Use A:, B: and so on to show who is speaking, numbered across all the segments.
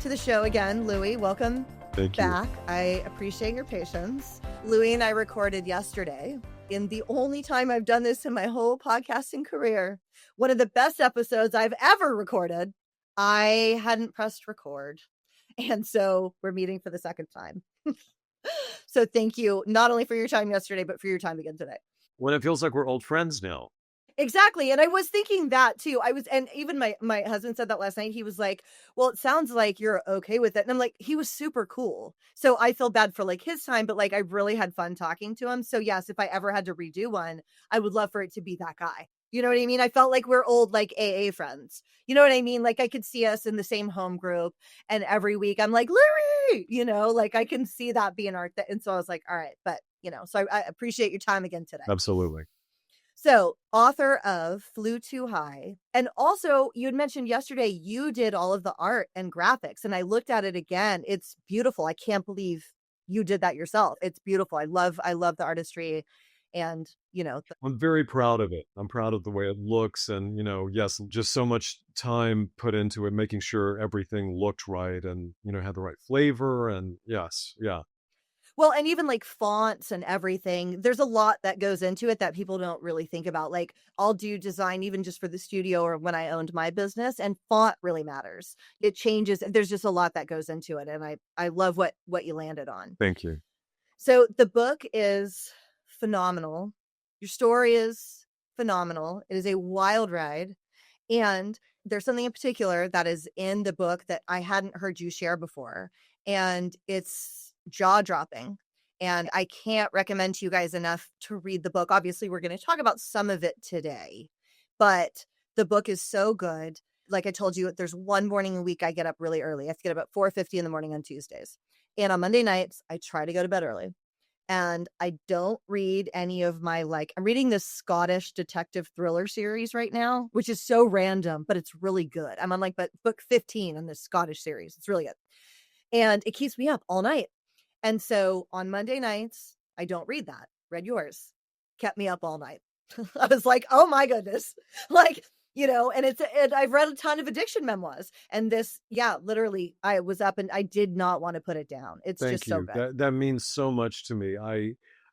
A: to the show again, Louie. Welcome
B: Thank you.
A: back. I appreciate your patience. Louie and I recorded yesterday. In the only time I've done this in my whole podcasting career, one of the best episodes I've ever recorded, I hadn't pressed record. And so we're meeting for the second time. So thank you, not only for your time yesterday, but for your time again today.
B: Well, it feels like we're old friends now.
A: Exactly. And I was thinking that too. And even my husband said that last night. He was like, well, it sounds like you're okay with it. And I'm like, he was super cool. So I feel bad for like his time, but like I really had fun talking to him. So yes, if I ever had to redo one, I would love for it to be that guy. You know what I mean? I felt like we're old, like AA friends. You know what I mean? Like I could see us in the same home group, and every week I'm like, Larry, like I can see that being our thing. And so I was like, all right, but so I appreciate your time again today.
B: Absolutely.
A: So, author of Flew Too High. And also, you had mentioned yesterday you did all of the art and graphics, and I looked at it again. It's beautiful. I can't believe you did that yourself. It's beautiful. I love the artistry, and
B: I'm very proud of it. I'm proud of the way it looks, and yes, just so much time put into it, making sure everything looked right and had the right flavor. And yes, yeah.
A: Well, and even like fonts and everything, there's a lot that goes into it that people don't really think about. Like I'll do design even just for the studio or when I owned my business, and font really matters. It changes. There's just a lot that goes into it. And I love what you landed on.
B: Thank you.
A: So the book is phenomenal. Your story is phenomenal. It is a wild ride. And there's something in particular that is in the book that I hadn't heard you share before. And it's jaw-dropping. And I can't recommend to you guys enough to read the book. Obviously, we're going to talk about some of it today, but the book is so good. Like I told you, there's one morning a week I get up really early. I have to get up at 4:50 in the morning on Tuesdays. And on Monday nights, I try to go to bed early. And I don't read any of my, I'm reading this Scottish detective thriller series right now, which is so random, but it's really good. I'm on book 15 in this Scottish series. It's really good. And it keeps me up all night. And so on Monday nights, I don't read that. Read yours. Kept me up all night. I was like, oh my goodness. And I've read a ton of addiction memoirs, and this, literally I was up and I did not want to put it down. It's
B: Thank
A: just
B: you.
A: so good.
B: That means so much to me.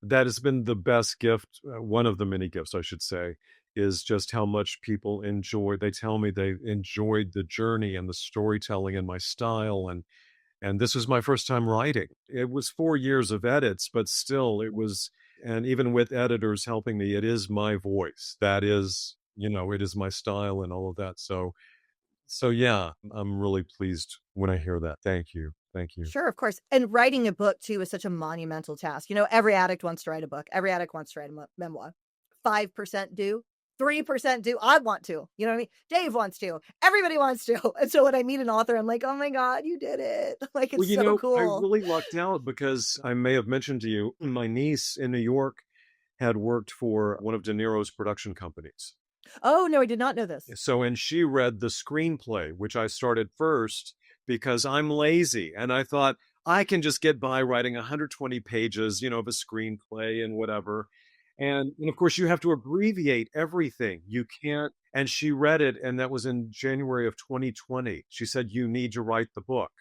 B: That has been the best gift. One of the many gifts, I should say, is just how much people enjoy. They tell me they enjoyed the journey and the storytelling and my style. And this was my first time writing. It was 4 years of edits, but still it was, and even with editors helping me, it is my voice. That is, it is my style and all of that. So yeah, I'm really pleased when I hear that. Thank you. Thank you.
A: Sure, of course. And writing a book too is such a monumental task. Every addict wants to write a book. Every addict wants to write a memoir. 5% do. 3% do. I want to. You know what I mean? Dave wants to. Everybody wants to. And so when I meet an author, I'm like, oh my God, you did it. Like, it's so cool.
B: I really lucked out because I may have mentioned to you, my niece in New York had worked for one of De Niro's production companies.
A: Oh, no, I did not know this.
B: So, and she read the screenplay, which I started first because I'm lazy. And I thought I can just get by writing 120 pages, of a screenplay and whatever. And of course, you have to abbreviate everything. You can't. And she read it, and that was in January of 2020. She said, you need to write the book.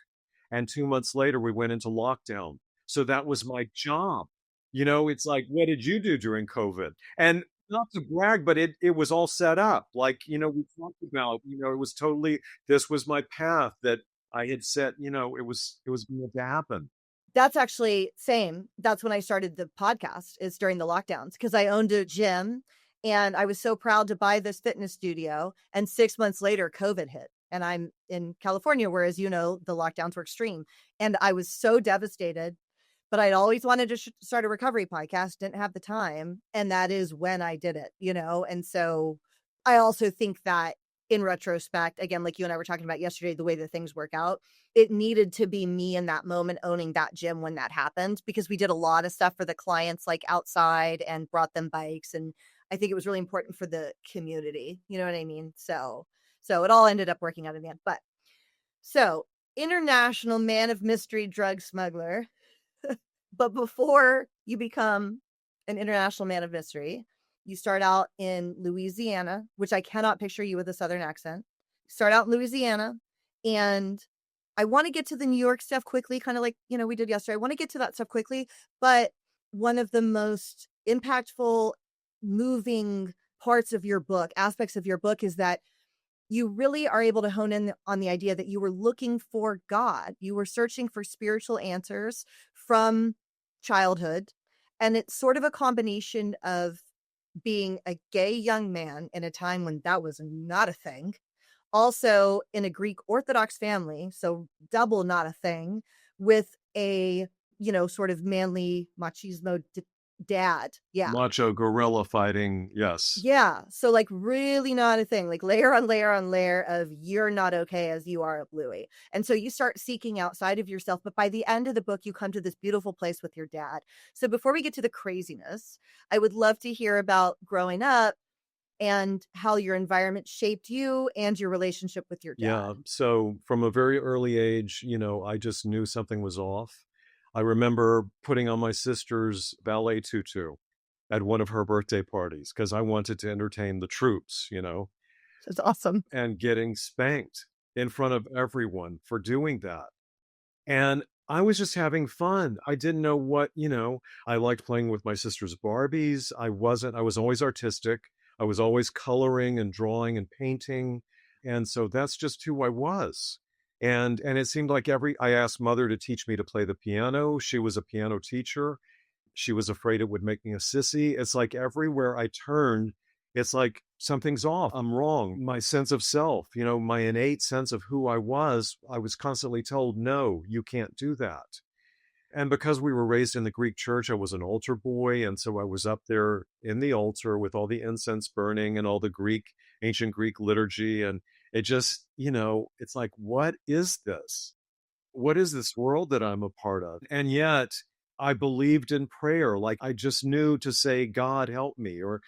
B: And 2 months later, we went into lockdown. So that was my job. It's like, what did you do during COVID? And not to brag, but it was all set up. Like, we talked about, it was totally, this was my path that I had set, it was going to happen.
A: That's actually same. That's when I started the podcast, is during the lockdowns, because I owned a gym and I was so proud to buy this fitness studio. And 6 months later, COVID hit. And I'm in California, where, as you know, the lockdowns were extreme. And I was so devastated, but I'd always wanted to start a recovery podcast, didn't have the time. And that is when I did it, And so I also think that in retrospect, again, like you and I were talking about yesterday, the way that things work out, it needed to be me in that moment owning that gym when that happened, because we did a lot of stuff for the clients, like outside, and brought them bikes. And I think it was really important for the community. You know what I mean? So it all ended up working out in the end. But so international man of mystery, drug smuggler. But before you become an international man of mystery, you start out in Louisiana, which I cannot picture you with a Southern accent. You start out in Louisiana, and I wanna get to the New York stuff quickly, kinda like, we did yesterday. I wanna get to that stuff quickly, but one of the most impactful, moving parts of your book, aspects of your book is that you really are able to hone in on the idea that you were looking for God. You were searching for spiritual answers from childhood, and it's sort of a combination of being a gay young man in a time when that was not a thing, also in a Greek Orthodox family, so double not a thing, with a, sort of manly machismo dad. Yeah.
B: Macho gorilla fighting, yes.
A: Yeah, so, like, really not a thing, like, layer on layer on layer of "You're not okay as you are, Louie," and so you start seeking outside of yourself, but by the end of the book, you come to this beautiful place with your dad. So before we get to the craziness, I would love to hear about growing up and how your environment shaped you and your relationship with your
B: Yeah,
A: dad.
B: so from a very early age, I just knew something was off. I remember putting on my sister's ballet tutu at one of her birthday parties because I wanted to entertain the troops,
A: That's awesome.
B: and getting spanked in front of everyone for doing that. And I was just having fun. I didn't know I liked playing with my sister's Barbies. I was always artistic. I was always coloring and drawing and painting. And so that's just who I was. And it seemed like I asked mother to teach me to play the piano. She was a piano teacher. She was afraid it would make me a sissy. It's like everywhere I turned, it's like something's off. I'm wrong. My sense of self, my innate sense of who I was constantly told, no, you can't do that. And because we were raised in the Greek church, I was an altar boy. And so I was up there in the altar with all the incense burning and all the ancient Greek liturgy. And it just, it's like, what is this? What is this world that I'm a part of? And yet I believed in prayer. Like I just knew to say, God help me, or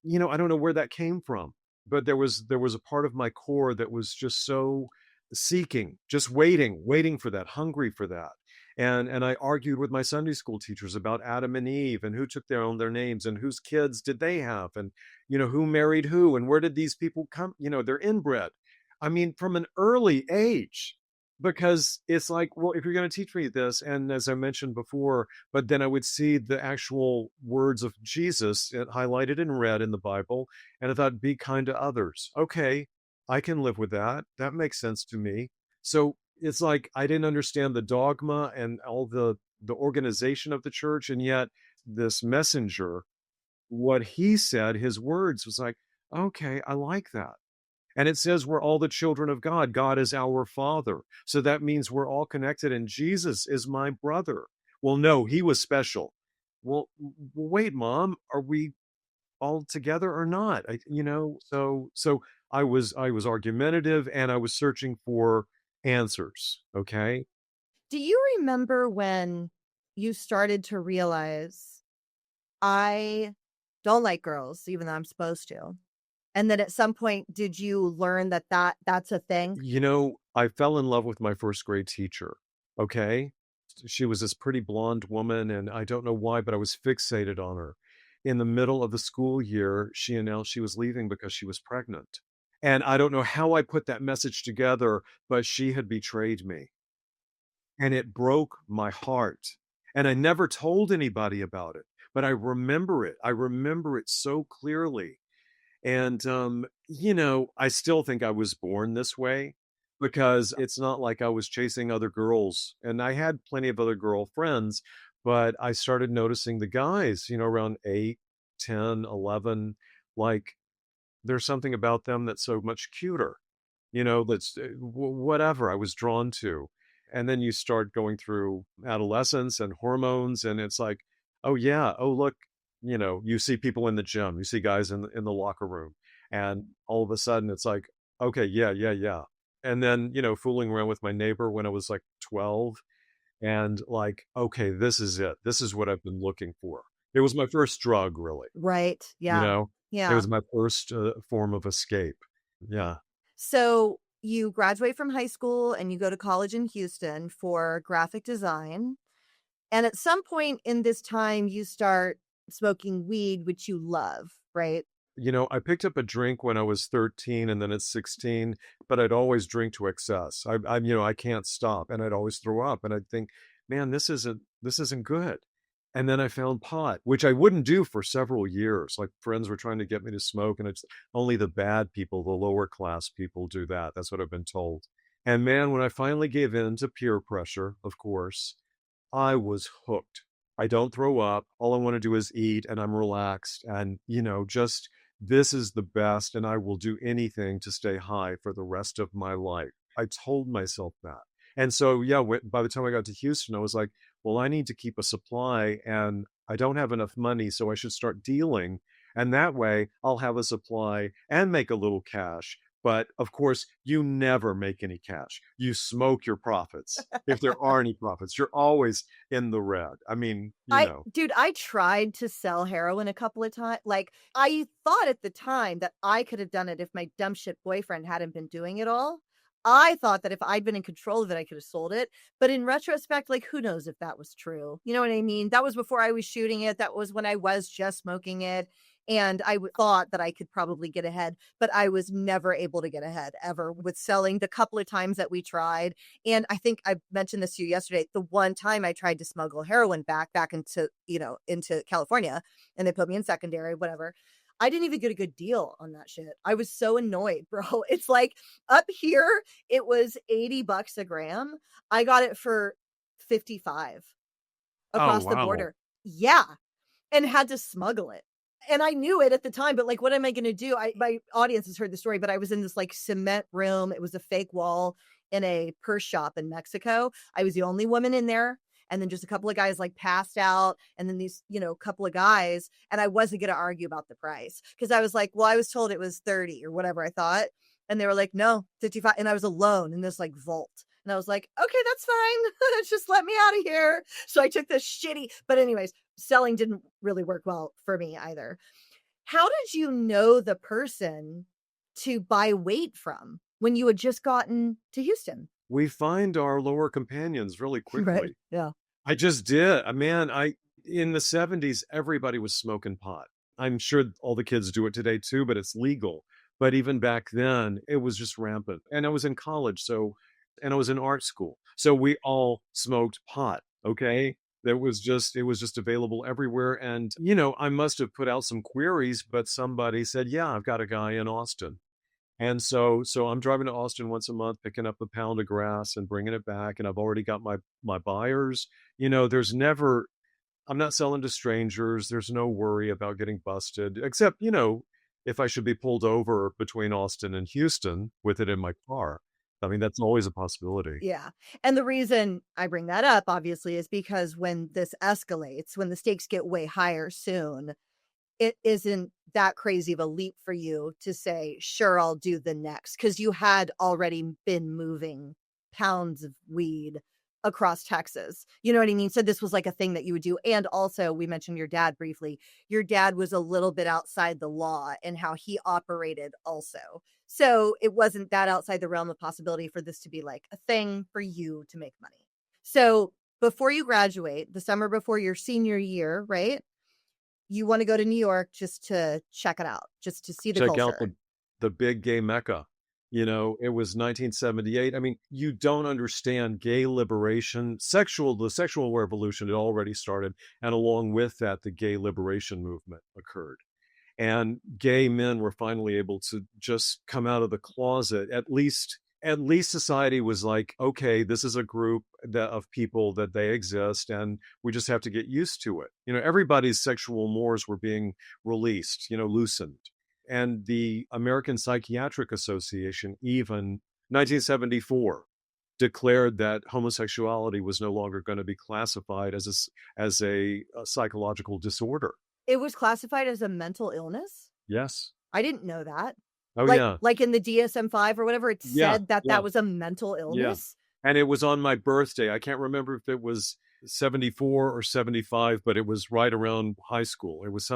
B: I don't know where that came from, but there was a part of my core that was just so seeking, just waiting for that, hungry for that. And I argued with my Sunday school teachers about Adam and Eve and who took their names and whose kids did they have and who married who and where did these people come, they're inbred. I mean, from an early age, because it's like, well, if you're going to teach me this, and as I mentioned before, but then I would see the actual words of Jesus highlighted in red in the Bible, and I thought, "Be kind to others." Okay, I can live with that. That makes sense to me. So it's like I didn't understand the dogma and all the organization of the church, and yet this messenger, what he said, his words was like, okay, I like that. And it says we're all the children of God. God is our Father. So that means we're all connected, and Jesus is my brother. Well, no, he was special. Well, wait, Mom, are we all together or not? So I was argumentative and I was searching for answers. Okay.
A: Do you remember when you started to realize, "I don't like girls even though I'm supposed to?" And then at some point, did you learn that that's a thing?
B: I fell in love with my first grade teacher. Okay. She was this pretty blonde woman, and I don't know why, but I was fixated on her. In the middle of the school year, she announced she was leaving because she was pregnant. And I don't know how I put that message together, but she had betrayed me. And it broke my heart. And I never told anybody about it, but I remember it. I remember it so clearly. And, I still think I was born this way because it's not like I was chasing other girls. And I had plenty of other girlfriends, but I started noticing the guys, around 8, 10, 11. Like there's something about them that's so much cuter, that's whatever I was drawn to. And then you start going through adolescence and hormones, and it's like, oh, yeah, oh, look, you see people in the gym, you see guys in the locker room, and all of a sudden it's like, okay, yeah, yeah, yeah. And then, fooling around with my neighbor when I was like 12, and like, okay, this is it. This is what I've been looking for. It was my first drug, really.
A: Right,
B: You
A: yeah,
B: know? It
A: yeah.
B: was my first, form of escape. Yeah.
A: So, you graduate from high school and you go to college in Houston for graphic design, and at some point in this time, you start smoking weed, which you love, right?
B: I picked up a drink when I was 13 and then at 16, but I'd always drink to excess. I can't stop and I'd always throw up and I'd think, man, this isn't good. And then I found pot, which I wouldn't do for several years. Like friends were trying to get me to smoke, and it's only the bad people, the lower class people do that. That's what I've been told. And man, when I finally gave in to peer pressure, of course, I was hooked. I don't throw up. All I want to do is eat and I'm relaxed. And, just this is the best. And I will do anything to stay high for the rest of my life. I told myself that. And so, yeah, by the time I got to Houston, I was like, well, I need to keep a supply and I don't have enough money. So I should start dealing. And that way I'll have a supply and make a little cash. But of course, you never make any cash. You smoke your profits. If there are any profits, you're always in the red. I mean,
A: Dude, I tried to sell heroin a couple of times. Like, I thought at the time that I could have done it if my dumb shit boyfriend hadn't been doing it all. I thought that if I'd been in control of it, I could have sold it. But in retrospect, like, who knows if that was true? You know what I mean? That was before I was shooting it. That was when I was just smoking it. And thought that I could probably get ahead, but I was never able to get ahead ever with selling the couple of times that we tried. And I think I mentioned this to you yesterday. The one time I tried to smuggle heroin back into, into California, and they put me in secondary, whatever. I didn't even get a good deal on that shit. I was so annoyed, bro. It's like up here, it was $80 a gram. I got it for 55
B: oh,
A: across the
B: wow.
A: border. Yeah. And had to smuggle it. And I knew it at the time, but like, what am I going to do? My audience has heard the story, but I was in this like cement room. It was a fake wall in a purse shop in Mexico. I was the only woman in there. And then just a couple of guys like passed out. And then these, couple of guys. And I wasn't going to argue about the price because I was like, well, I was told it was 30 or whatever I thought. And they were like, no, 55. And I was alone in this like vault. And I was like, okay, that's fine. Just let me out of here. So I took this but anyways, selling didn't really work well for me either. How did you know the person to buy weight from when you had just gotten to Houston?
B: We find our lower companions really
A: Right.
B: quickly.
A: Yeah.
B: I just did. Man, in the 70s, everybody was smoking pot. I'm sure all the kids do it today too, but it's legal. But even back then, it was just rampant. And I was in college, and I was in art school. So we all smoked pot, okay? It was just available everywhere. And, I must have put out some queries, but somebody said, yeah, I've got a guy in Austin. And so I'm driving to Austin once a month, picking up a pound of grass and bringing it back. And I've already got my buyers. There's never I'm not selling to strangers. There's no worry about getting busted, except, if I should be pulled over between Austin and Houston with it in my car. I mean, that's always a possibility.
A: Yeah. And the reason I bring that up, obviously, is because when this escalates, when the stakes get way higher soon, it isn't that crazy of a leap for you to say, sure, I'll do the next, because you had already been moving pounds of weed across Texas. You know what I mean? So this was like a thing that you would do. And also, we mentioned your dad briefly. Your dad was a little bit outside the law and how he operated also. So it wasn't that outside the realm of possibility for this to be like a thing for you to make money. So before you graduate, the summer before your senior year, right? You want to go to New York just to check it out, just to see the
B: Check out
A: culture.
B: the big gay mecca. It was 1978. I mean, you don't understand gay liberation, the sexual revolution had already started, and along with that, the gay liberation movement occurred. And gay men were finally able to just come out of the closet. At least society was like, okay, this is a group of people that they exist, and we just have to get used to it. Everybody's sexual mores were being released, loosened. And the American Psychiatric Association, even 1974, declared that homosexuality was no longer going to be classified as a psychological disorder.
A: It was classified as a mental illness?
B: Yes.
A: I didn't know that.
B: Oh,
A: Like
B: yeah.
A: like in the DSM-5 or whatever, it
B: Yeah,
A: said that
B: yeah,
A: that was a mental
B: yeah.
A: illness?
B: And it was on my birthday. I can't remember if it was 74 or 75, but it was right around high school. It was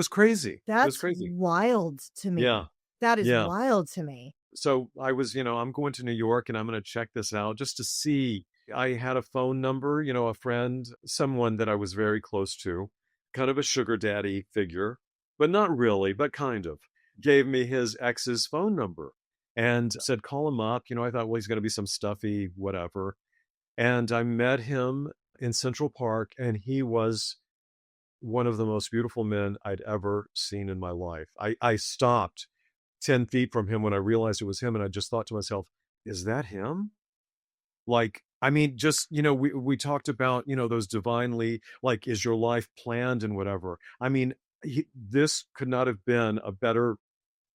B: crazy. It was
A: That's
B: crazy.
A: wild to
B: Yeah,
A: me. That is
B: yeah.
A: wild to me.
B: So I'm going to New York and I'm going to check this out just to see. I had a phone number, a friend, someone that I was very close to, kind of a sugar daddy figure. but not really, but kind of. Gave me his ex's phone number and said, call him up. I thought, well, he's going to be some stuffy, whatever. And I met him in Central Park, and he was one of the most beautiful men I'd ever seen in my life. I stopped 10 feet from him when I realized it was him. And I just thought to myself, is that him? Like, I mean, just, we talked about, those divinely, like, is your life planned and whatever. I mean, this could not have been a better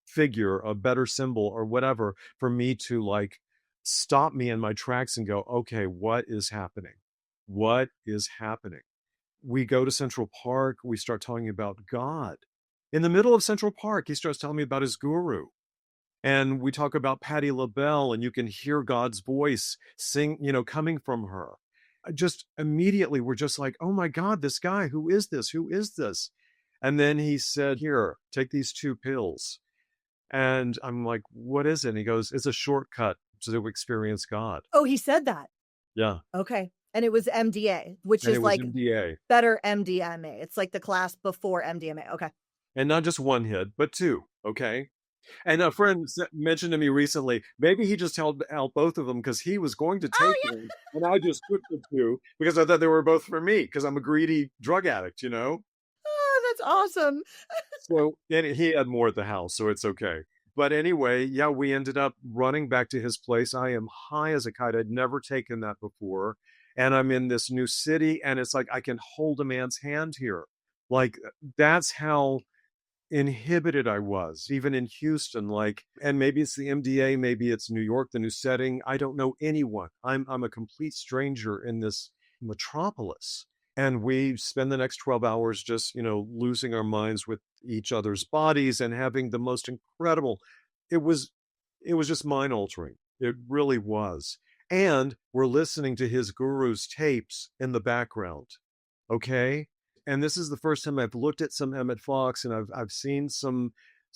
B: figure, a better symbol or whatever for me to like stop me in my tracks and go, okay, what is happening? What is happening? We go to Central Park, we start talking about God. In the middle of Central Park, he starts telling me about his guru. And we talk about Patti LaBelle, and you can hear God's voice sing, coming from her. Just immediately, we're just like, oh my God, this guy, who is this? Who is this? And then he said, here, take these 2 pills. And I'm like, what is it? And he goes, it's a shortcut to experience God.
A: Oh, he said that.
B: Yeah.
A: Okay. And it was MDA, which
B: And
A: is
B: it was
A: like
B: MDA.
A: better MDMA. It's like the class before MDMA. Okay.
B: And not just 1 hit, but 2. Okay. And a friend mentioned to me recently, maybe he just held out both of them because he was going to
A: Oh,
B: take
A: yeah.
B: one. And I just took the 2 because I thought they were both for me because I'm a greedy drug addict.
A: Oh, that's awesome.
B: So and he had more at the house, so it's okay. But anyway, yeah, we ended up running back to his place. I am high as a kite. I'd never taken that before. And I'm in this new city, and it's like I can hold a man's hand here. Like that's how inhibited I was, even in Houston. Like, and maybe it's the MDA, maybe it's New York, the new setting. I don't know anyone. I'm a complete stranger in this metropolis. And we spend the next 12 hours just, losing our minds with each other's bodies and having the most incredible. It was it was just mind altering. It really was. And we're listening to his guru's tapes in the background. Okay? And this is the first time I've looked at some Emmett Fox, and I've seen some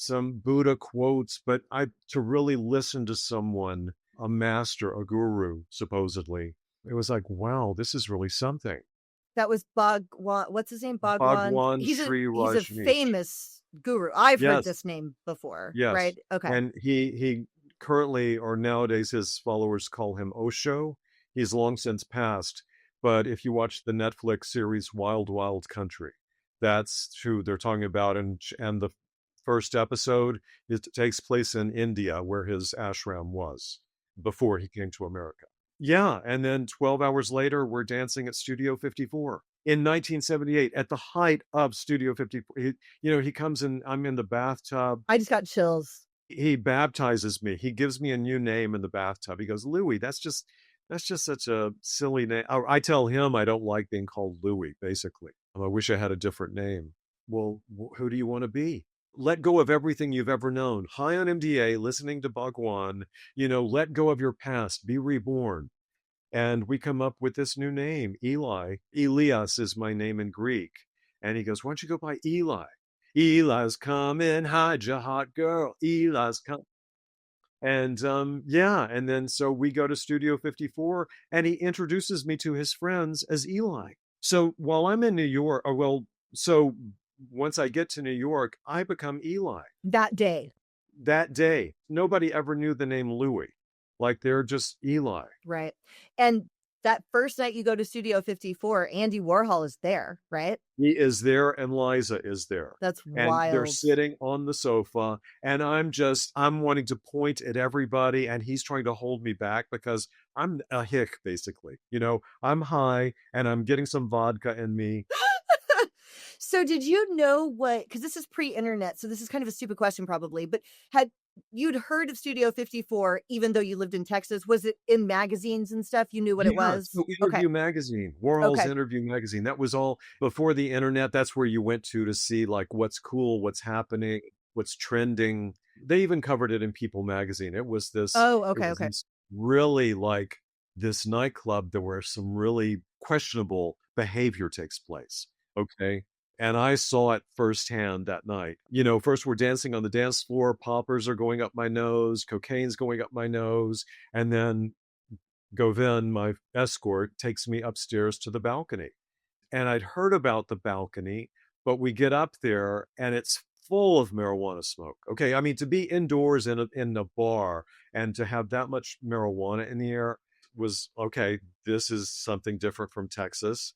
B: Buddha quotes, but I to really listen to someone, a master, a guru, supposedly, it was like, wow, this is really something.
A: That was Bhagwan. What's his name? Bhagwan.
B: Bhagwan
A: He's a
B: Sri
A: he's a
B: Rajneesh.
A: famous guru. I've heard
B: Yes,
A: this name before,
B: yes.
A: right? Okay.
B: And he currently, or nowadays, his followers call him Osho. He's long since passed. But if you watch the Netflix series Wild Wild Country, that's who they're talking about. And the first episode, it takes place in India, where his ashram was before he came to America. Yeah, and then 12 hours later, we're dancing at Studio 54 in 1978 at the height of Studio 54. He comes in, I'm in the bathtub.
A: I just got chills.
B: He baptizes me. He gives me a new name in the bathtub. He goes, Louie, that's just such a silly name. I tell him I don't like being called Louie, basically. I wish I had a different name. Well, who do you want to be? Let go of everything you've ever known. High on MDA, listening to Bhagwan, let go of your past, be reborn. And we come up with this new name, Eli. Elias is my name in Greek. And he goes, why don't you go by Eli? Eli's coming, hide your hot girl. Eli's coming. And yeah, and then so we go to Studio 54, and he introduces me to his friends as Eli. So while I'm in New York, so once I get to New York, I become Eli.
A: That day.
B: That day, nobody ever knew the name Louie. Like they're just Eli.
A: Right. And that first night you go to Studio 54, Andy Warhol is there, right?
B: He is there, and Liza is there.
A: That's
B: And they're
A: wild.
B: sitting on the sofa, and I'm wanting to point at everybody, and he's trying to hold me back because I'm a hick, basically. I'm high, and I'm getting some vodka in me.
A: So did you know because this is pre-internet, so this is kind of a stupid question probably, but you'd heard of Studio 54 even though you lived in Texas? Was it in magazines and stuff? You knew what it
B: Yeah,
A: was?
B: so
A: Okay.
B: Interview Magazine, Warhol's
A: Okay.
B: Interview Magazine. That was all before the internet. That's where you went to see like what's cool, what's happening, what's trending. They even covered it in People Magazine.
A: Oh,
B: It
A: okay,
B: was
A: okay.
B: this really like this nightclub that where some really questionable behavior takes place. Okay. And I saw it firsthand that night. First we're dancing on the dance floor, poppers are going up my nose, cocaine's going up my nose, and then Govind, my escort, takes me upstairs to the balcony. And I'd heard about the balcony, but we get up there and it's full of marijuana smoke. Okay, I mean, to be indoors in a bar and to have that much marijuana in the air was okay. This is something different from Texas.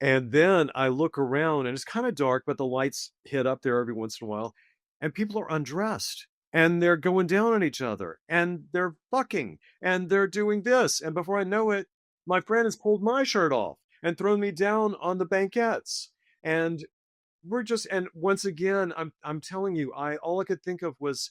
B: And then I look around and it's kind of dark, but the lights hit up there every once in a while, and people are undressed and they're going down on each other and they're fucking and they're doing this. And before I know it, my friend has pulled my shirt off and thrown me down on the banquettes. And we're just, and once again, I'm telling you, I all I could think of was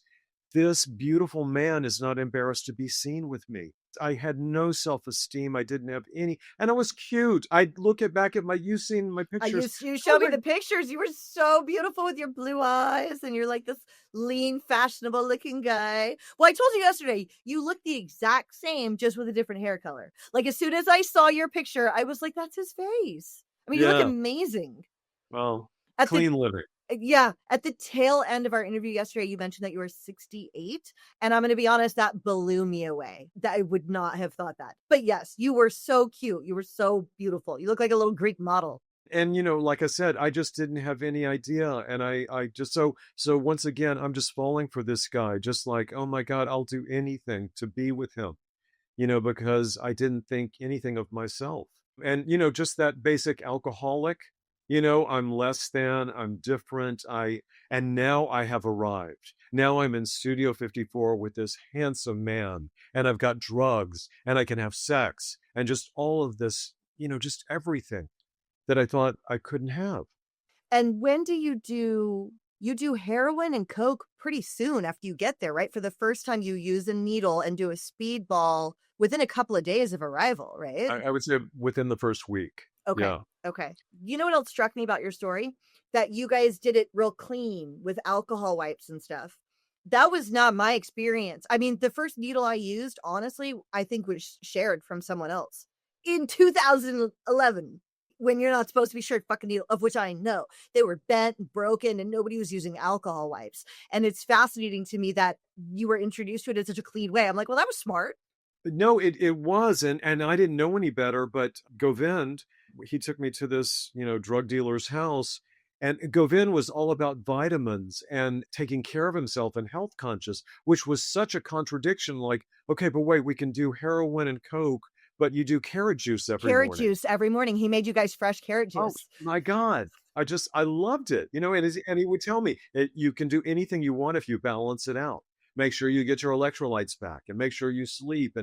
B: this beautiful man is not embarrassed to be seen with me. I had no self-esteem. I didn't have any, and I was cute. I look at back at my, you seen my
A: You
B: pictures.
A: you
B: I was
A: showed me
B: like,
A: the pictures. You were so beautiful with your blue eyes, and you're like this lean, fashionable looking guy. Well, I told you yesterday, you look the exact same, just with a different hair color. Like, as soon as I saw your picture, I was like, "That's his face." I mean, you look
B: yeah,
A: amazing.
B: well,
A: At the
B: clean living.
A: yeah, at the tail end of our interview yesterday, you mentioned that you were 68, and I'm gonna be honest, that blew me away. That I would not have thought that. But yes, you were so cute. You were so beautiful. You look like a little Greek model.
B: And like I said, I just didn't have any idea. And I just, so once again, I'm just falling for this guy, just like, oh my God, I'll do anything to be with him, because I didn't think anything of myself. And, just that basic alcoholic, I'm less than, I'm different. And now I have arrived. Now I'm in Studio 54 with this handsome man, and I've got drugs, and I can have sex, and just all of this, just everything that I thought I couldn't have.
A: And when do you do heroin and coke pretty soon after you get there, right? For the first time, you use a needle and do a speedball within a couple of days of arrival, right?
B: I would say within the first week.
A: Okay,
B: Yeah.
A: okay. You know what else struck me about your story? That you guys did it real clean with alcohol wipes and stuff. That was not my experience. I mean, the first needle I used, honestly, I think was shared from someone else in 2011 when you're not supposed to be shared fucking needle, of which I know. They were bent and broken and nobody was using alcohol wipes. And it's fascinating to me that you were introduced to it in such a clean way. I'm like, well, that was smart.
B: No, it was, and I didn't know any better, but Govind, he took me to this, drug dealer's house, and Govind was all about vitamins and taking care of himself and health conscious, which was such a contradiction. Like, okay, but wait, we can do heroin and coke, but you do carrot juice every
A: Carrot
B: morning.
A: juice every morning. He made you guys fresh carrot
B: Oh
A: juice.
B: my God. I loved it. And he would tell me you can do anything you want if you balance it out. Make sure you get your electrolytes back and make sure you sleep.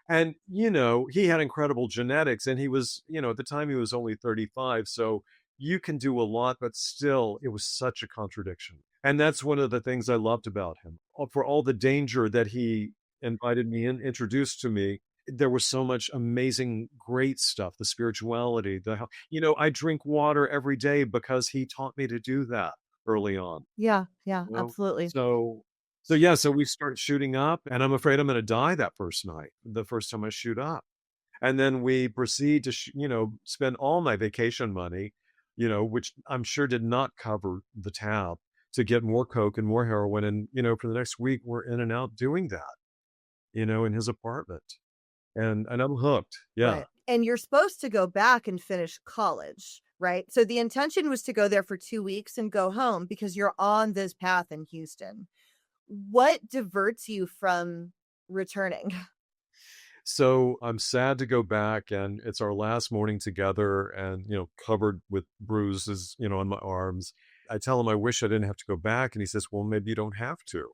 B: And he had incredible genetics, and he was, at the time he was only 35. So you can do a lot, but still it was such a contradiction. And that's one of the things I loved about him. For all the danger that he invited me in, introduced to me, there was so much amazing, great stuff, the spirituality, I drink water every day because he taught me to do that early on,
A: Yeah, yeah,
B: you know?
A: absolutely.
B: So yeah, so we start shooting up, and I'm afraid I'm going to die that first night, the first time I shoot up. And then we proceed to, spend all my vacation money, which I'm sure did not cover the tab, to get more coke and more heroin. And, for the next week, we're in and out doing that, in his apartment. And I'm hooked. Yeah.
A: Right. And you're supposed to go back and finish college, right? So the intention was to go there for 2 weeks and go home because you're on this path in Houston. What diverts you from returning?
B: So I'm sad to go back, and it's our last morning together, and covered with bruises, on my arms. I tell him I wish I didn't have to go back, and he says, "Well, maybe you don't have to."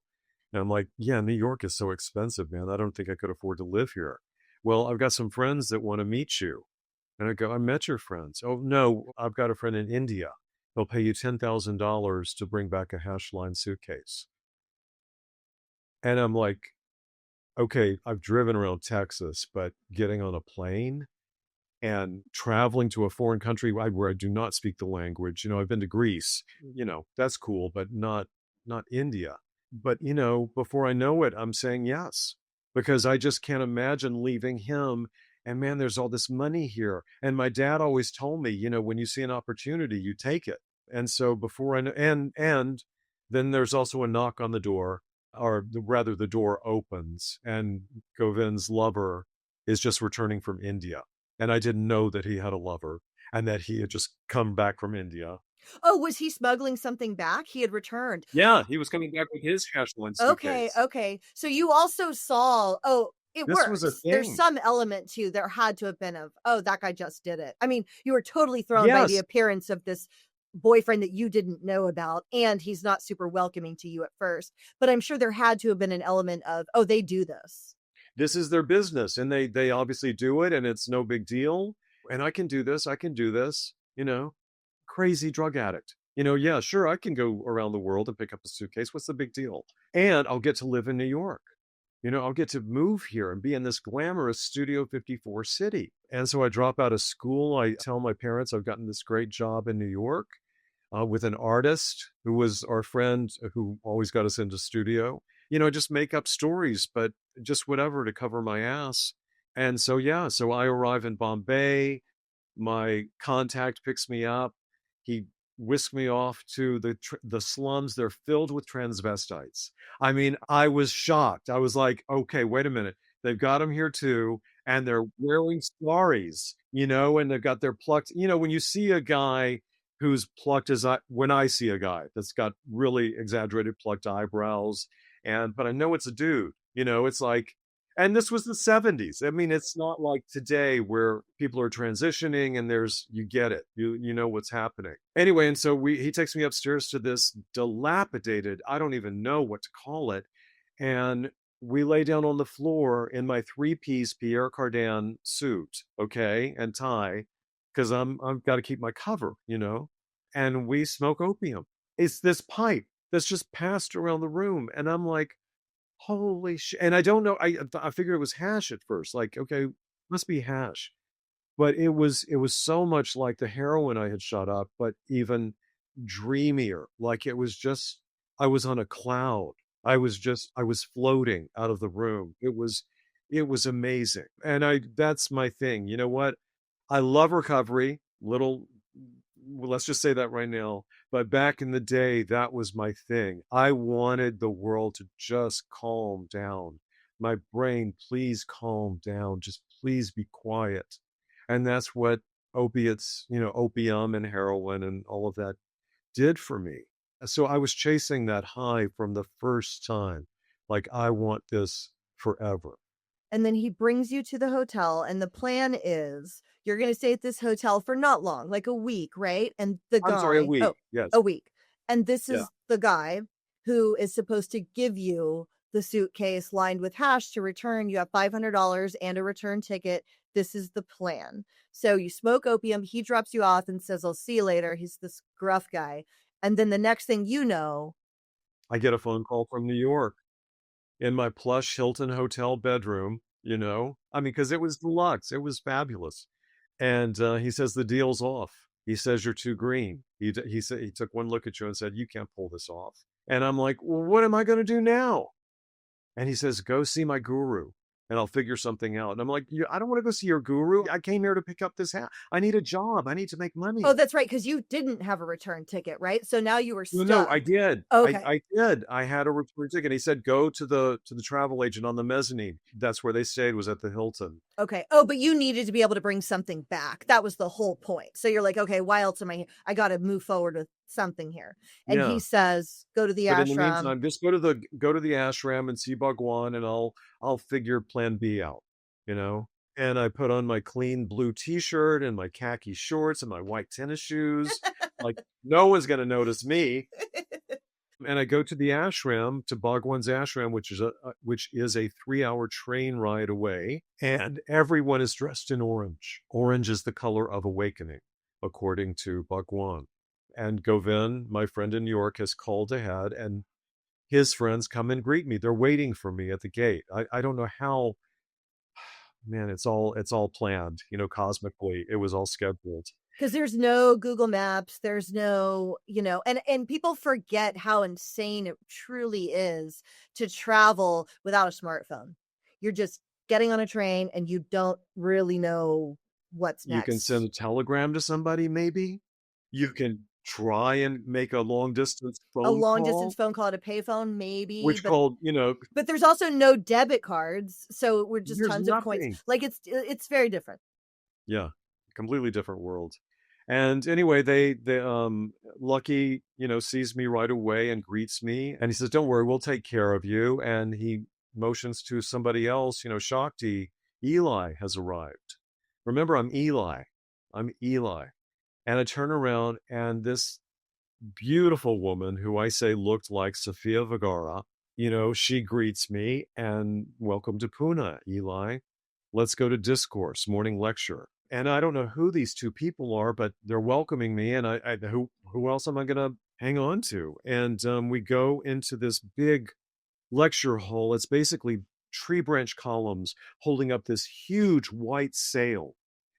B: And I'm like, "Yeah, New York is so expensive, man. I don't think I could afford to live here." "Well, I've got some friends that want to meet you." And I go, "I met your friends." "Oh, no, I've got a friend in India. They'll pay you $10,000 to bring back a hash line suitcase." And I'm like, okay, I've driven around Texas, but getting on a plane and traveling to a foreign country where I do not speak the language. I've been to Greece, that's cool, but not India. But, before I know it, I'm saying yes, because I just can't imagine leaving him. And man, there's all this money here. And my dad always told me, when you see an opportunity, you take it. And so before I know, and then there's also a knock on the door, or rather the door opens, and Govind's lover is just returning from India. And I didn't know that he had a lover and that he had just come back from India.
A: Oh, was he smuggling something back? He had returned.
B: Yeah, he was coming back with his cash one
A: Okay,
B: suitcase.
A: okay. So you also saw, oh, it
B: This was a
A: works. There's
B: thing.
A: some element to there had to have been of, oh, that guy just did it. I mean, you were totally thrown by the
B: Yes,
A: appearance of this boyfriend that you didn't know about, and he's not super welcoming to you at first. But I'm sure there had to have been an element of, oh, they do this.
B: this is their business, and they obviously do it, and it's no big deal. And I can do this. I can do this. Crazy drug addict. Yeah, sure, I can go around the world and pick up a suitcase. What's the big deal? And I'll get to live in New York. I'll get to move here and be in this glamorous Studio 54 city. And so I drop out of school. I tell my parents I've gotten this great job in New York with an artist who was our friend who always got us into studio. Just make up stories, but just whatever to cover my ass. And so, yeah, so I arrive in Bombay. My contact picks me up. He whisked me off to the slums. They're filled with transvestites. I mean, I was shocked. I was like, okay, wait a minute. They've got them here too, and they're wearing saris, and they've got their plucked. When you see a guy who's plucked as when I see a guy that's got really exaggerated plucked eyebrows, but I know it's a dude. It's like, and this was the 70s. I mean, it's not like today where people are transitioning and you get it. You know what's happening. Anyway, and so he takes me upstairs to this dilapidated, I don't even know what to call it. And we lay down on the floor in my three-piece Pierre Cardin suit, okay, and tie, because I've got to keep my cover. And we smoke opium. It's this pipe that's just passed around the room. And I'm like, holy shit. And I don't know. I figured it was hash at first. Like, okay, must be hash. But it was so much like the heroin I had shot up, but even dreamier. Like it was just I was on a cloud. I was floating out of the room. It was amazing. And I that's my thing. You know what? I love recovery. Well, let's just say that right now. But back in the day, that was my thing. I wanted the world to just calm down. My brain, please calm down. Just please be quiet. And that's what opiates, opium and heroin and all of that did for me. So I was chasing that high from the first time. Like, I want this forever.
A: And then he brings you to the hotel, and the plan is you're gonna stay at this hotel for not long, like a week, right? And the
B: I'm sorry, a
A: guy,
B: week.
A: oh,
B: Yes.
A: a week. And this
B: Yeah.
A: is the guy who is supposed to give you the suitcase lined with hash to return. You have $500 and a return ticket. This is the plan. So you smoke opium, he drops you off and says, "I'll see you later." He's this gruff guy. And then the next thing you know,
B: I get a phone call from New York in my plush Hilton hotel bedroom, I mean, because it was deluxe, it was fabulous. And he says, the deal's off. He says, you're too green. He said, he took one look at you and said, you can't pull this off. And I'm like, well, what am I going to do now? And he says, go see my guru and I'll figure something out. And I'm like, I don't want to go see your guru. I came here to pick up this hat. I need a job. I need to make
A: oh,
B: money.
A: that's right, because you didn't have a return ticket, right? So now you were
B: Well, no, I
A: stuck.
B: did. I,
A: Okay.
B: I did. I had a return ticket. He said, go to the travel agent on the mezzanine. That's where they stayed, was at the Hilton.
A: Okay. Oh, but you needed to be able to bring something back. That was the whole point. So you're like, okay, why else am I here? I got to move forward with something here. And he
B: Yeah.
A: says, go to the
B: But in the
A: ashram.
B: meantime, just go to the ashram and see Bhagwan, and I'll figure plan B out, you know? And I put on my clean blue t-shirt and my khaki shorts and my white tennis shoes. Like no one's gonna notice me. And I go to the ashram, to Bhagwan's ashram, which is a 3-hour train ride away, and everyone is dressed in orange. Orange is the color of awakening, according to Bhagwan. And Govind, my friend in New York, has called ahead, and his friends come and greet me. They're waiting for me at the gate. I don't know how, man, it's all planned, cosmically. It was all scheduled.
A: Because there's no Google Maps, there's no, and people forget how insane it truly is to travel without a smartphone. You're just getting on a train and you don't really know what's
B: You can send
A: next.
B: a telegram to somebody, maybe. You can try and make a long distance
A: A
B: phone
A: long distance
B: call,
A: phone call at a payphone, maybe,
B: which
A: but
B: called,
A: there's also no debit cards, so we're just
B: there's
A: tons of coins.
B: nothing.
A: Like it's very different.
B: Yeah, completely different world. And anyway, Lucky, sees me right away and greets me. And he says, "Don't worry, we'll take care of you." And he motions to somebody else, Shakti, Eli has arrived. Remember, I'm Eli. I'm Eli. And I turn around, and this beautiful woman who I say looked like Sofia Vergara, she greets me and, "Welcome to Pune, Eli. Let's go to discourse, morning lecture." And I don't know who these two people are, but they're welcoming me. And who else am I going to hang on to? And we go into this big lecture hall. It's basically tree branch columns holding up this huge white sail.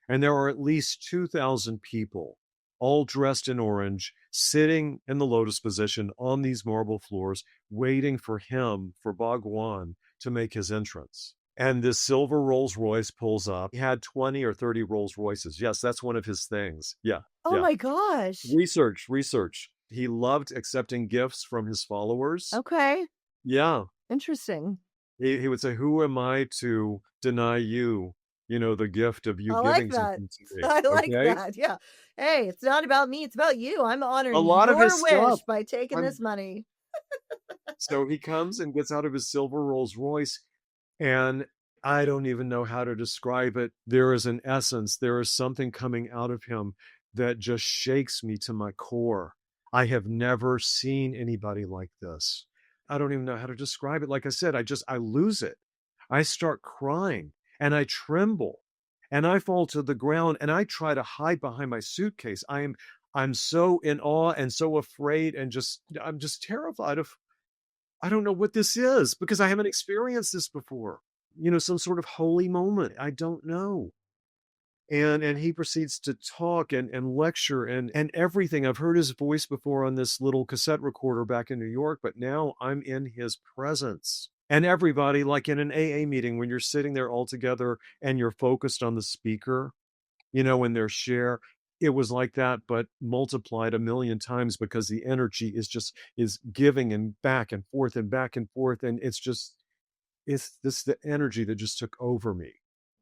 B: And there are at least 2,000 people, all dressed in orange, sitting in the lotus position on these marble floors, waiting for him, for Bhagwan, to make his entrance. And this silver Rolls Royce pulls up. He had 20 or 30 Rolls Royces. Yes, that's one of his things. Yeah,
A: Oh
B: yeah.
A: my gosh.
B: Research, research. He loved accepting gifts from his followers.
A: Okay.
B: Yeah.
A: Interesting.
B: He would say, "Who am I to deny you, the gift of you
A: I like
B: giving
A: that.
B: something to me?"
A: I like
B: Okay?
A: that. Yeah. Hey, it's not about me, it's about you. I'm
B: A
A: honoring
B: lot of his
A: your
B: stuff.
A: wish by taking
B: I'm
A: this money.
B: So he comes and gets out of his silver Rolls Royce, and I don't even know how to describe it. There is an essence, there is something coming out of him that just shakes me to my core. I have never seen anybody like this. I don't even know how to describe it. Like I said, I lose it. I start crying and I tremble and I fall to the ground and I try to hide behind my suitcase. I'm so in awe and so afraid and I'm just terrified of, I don't know what this is because I haven't experienced this before. Some sort of holy moment. I don't know. And he proceeds to talk and lecture and everything. I've heard his voice before on this little cassette recorder back in New York, but now I'm in his presence. And everybody, like in an AA meeting, when you're sitting there all together and you're focused on the speaker, in their share, it was like that, but multiplied a million times because the energy is giving and back and forth and back and forth. And it's this the energy that just took over me.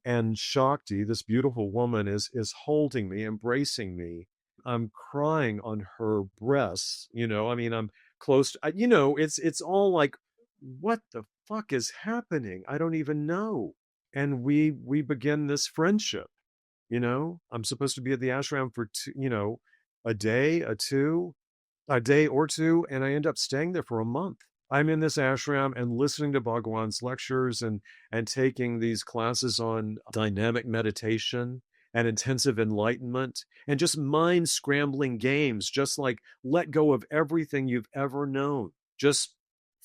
B: And Shakti, this beautiful woman, is holding me, embracing me. I'm crying on her breasts. I mean, I'm close to, it's all like, what the fuck is happening? I don't even know. And we begin this friendship. I'm supposed to be at the ashram for a day, a day or two, and I end up staying there for a month. I'm in this ashram and listening to Bhagwan's lectures and taking these classes on dynamic meditation and intensive enlightenment and just mind scrambling games, just like let go of everything you've ever known. Just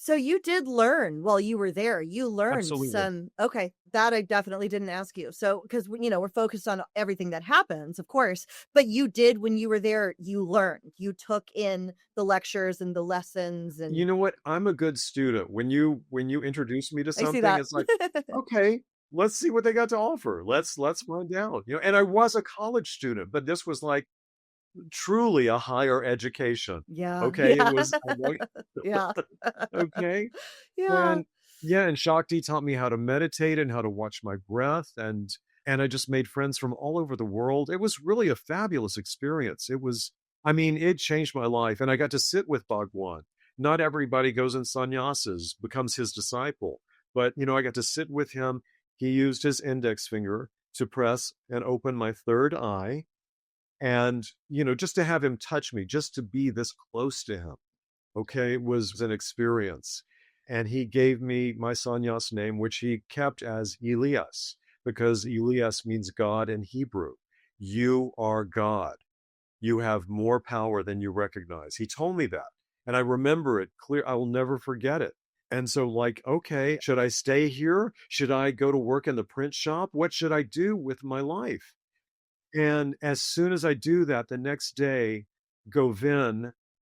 A: So you did learn while you were there. You learned
B: absolutely.
A: some okay, that I definitely didn't ask you. So because we're focused on everything that happens, of course, but you did when you were there, you learned. You took in the lectures and the lessons and
B: You know what? I'm a good student. When you introduce me to
A: I see
B: something,
A: that.
B: it's like, okay, let's see what they got to offer. Let's find out. And I was a college student, but this was like truly a higher education.
A: Yeah,
B: Okay, it
A: yeah.
B: was
A: Yeah.
B: okay.
A: Yeah.
B: And yeah, and Shakti taught me how to meditate and how to watch my breath and I just made friends from all over the world. It was really a fabulous experience. I mean, it changed my life and I got to sit with Bhagwan. Not everybody goes in sannyasas, becomes his disciple, but I got to sit with him. He used his index finger to press and open my third eye and just to have him touch me, just to be this close to him, okay, was an experience. And he gave me my sannyas name, which he kept as Elias, because Elias means God in Hebrew. You are God. You have more power than you recognize. He told me that. And I remember it clear. I will never forget it. And so, like, okay, should I stay here? Should I go to work in the print shop? What should I do with my life? And as soon as I do that, the next day, Govin,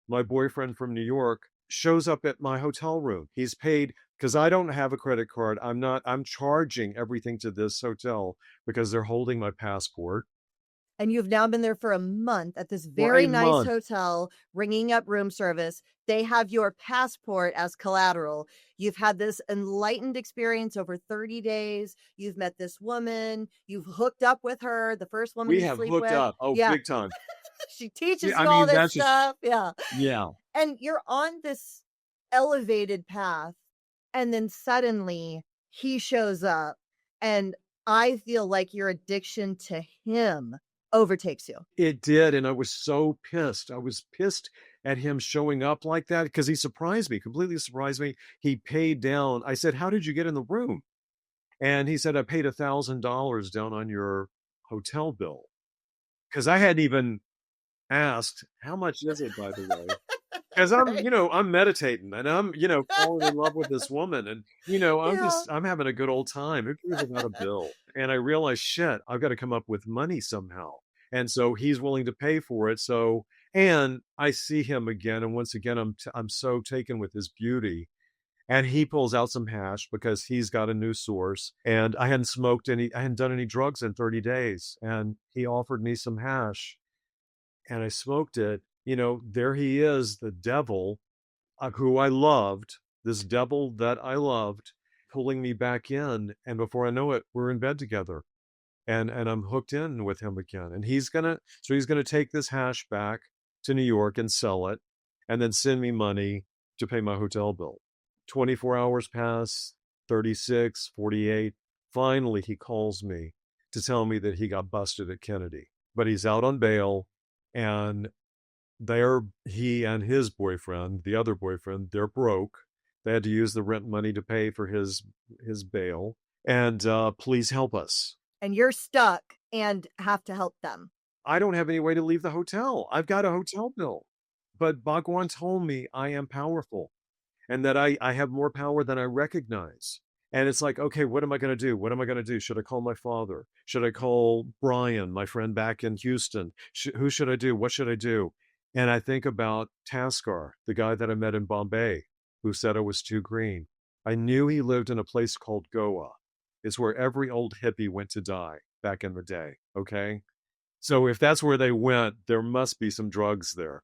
B: my boyfriend from New York, shows up at my hotel room. He's paid because I don't have a credit card. I'm charging everything to this hotel because they're holding my passport.
A: And you've now been there for a month at this
B: for a
A: very nice
B: month.
A: hotel, ringing up room service. They have your passport as collateral. You've had this enlightened experience over 30 days. You've met this woman. You've hooked up with her, the first woman
B: We
A: you
B: have
A: sleep
B: hooked
A: with.
B: up. Oh,
A: Yeah.
B: big time.
A: She
B: Yeah,
A: teaches
B: I
A: you all
B: mean,
A: this
B: that's just
A: stuff. Yeah.
B: yeah.
A: And you're on this elevated path. And then suddenly he shows up. And I feel like your addiction to him overtakes you.
B: It did, and I was so pissed. I was pissed at him showing up like that because he surprised me, completely surprised me. He paid down. I said, "How did you get in the room?" And he said, "I paid $1,000 down on your hotel bill." Because I hadn't even asked, "How much is it, by the way?" Because
A: Right.
B: I'm meditating and I'm falling in love with this woman and
A: Yeah.
B: I'm having a good old time. Who cares about a bill? And I realized, shit, I've got to come up with money somehow. And so he's willing to pay for it. So, and I see him again. And once again, I'm so taken with his beauty. And he pulls out some hash because he's got a new source. And I hadn't done any drugs in 30 days. And he offered me some hash and I smoked it. There he is, the devil who I loved, this devil that I loved, pulling me back in. And before I know it, we're in bed together. And I'm hooked in with him again. And he's gonna take this hash back to New York and sell it, and then send me money to pay my hotel bill. 24 hours pass, 36, 48. Finally, he calls me to tell me that he got busted at Kennedy, but he's out on bail, and he and his boyfriend, the other boyfriend, they're broke. They had to use the rent money to pay for his bail. And please help us.
A: And you're stuck and have to help them.
B: I don't have any way to leave the hotel. I've got a hotel bill. But Bhagwan told me I am powerful and that I have more power than I recognize. And it's like, okay, what am I going to do? What am I going to do? Should I call my father? Should I call Brian, my friend back in Houston? Who should I do? What should I do? And I think about Taskar, the guy that I met in Bombay, who said I was too green. I knew he lived in a place called Goa. It's where every old hippie went to die back in the day. Okay. So if that's where they went, there must be some drugs there.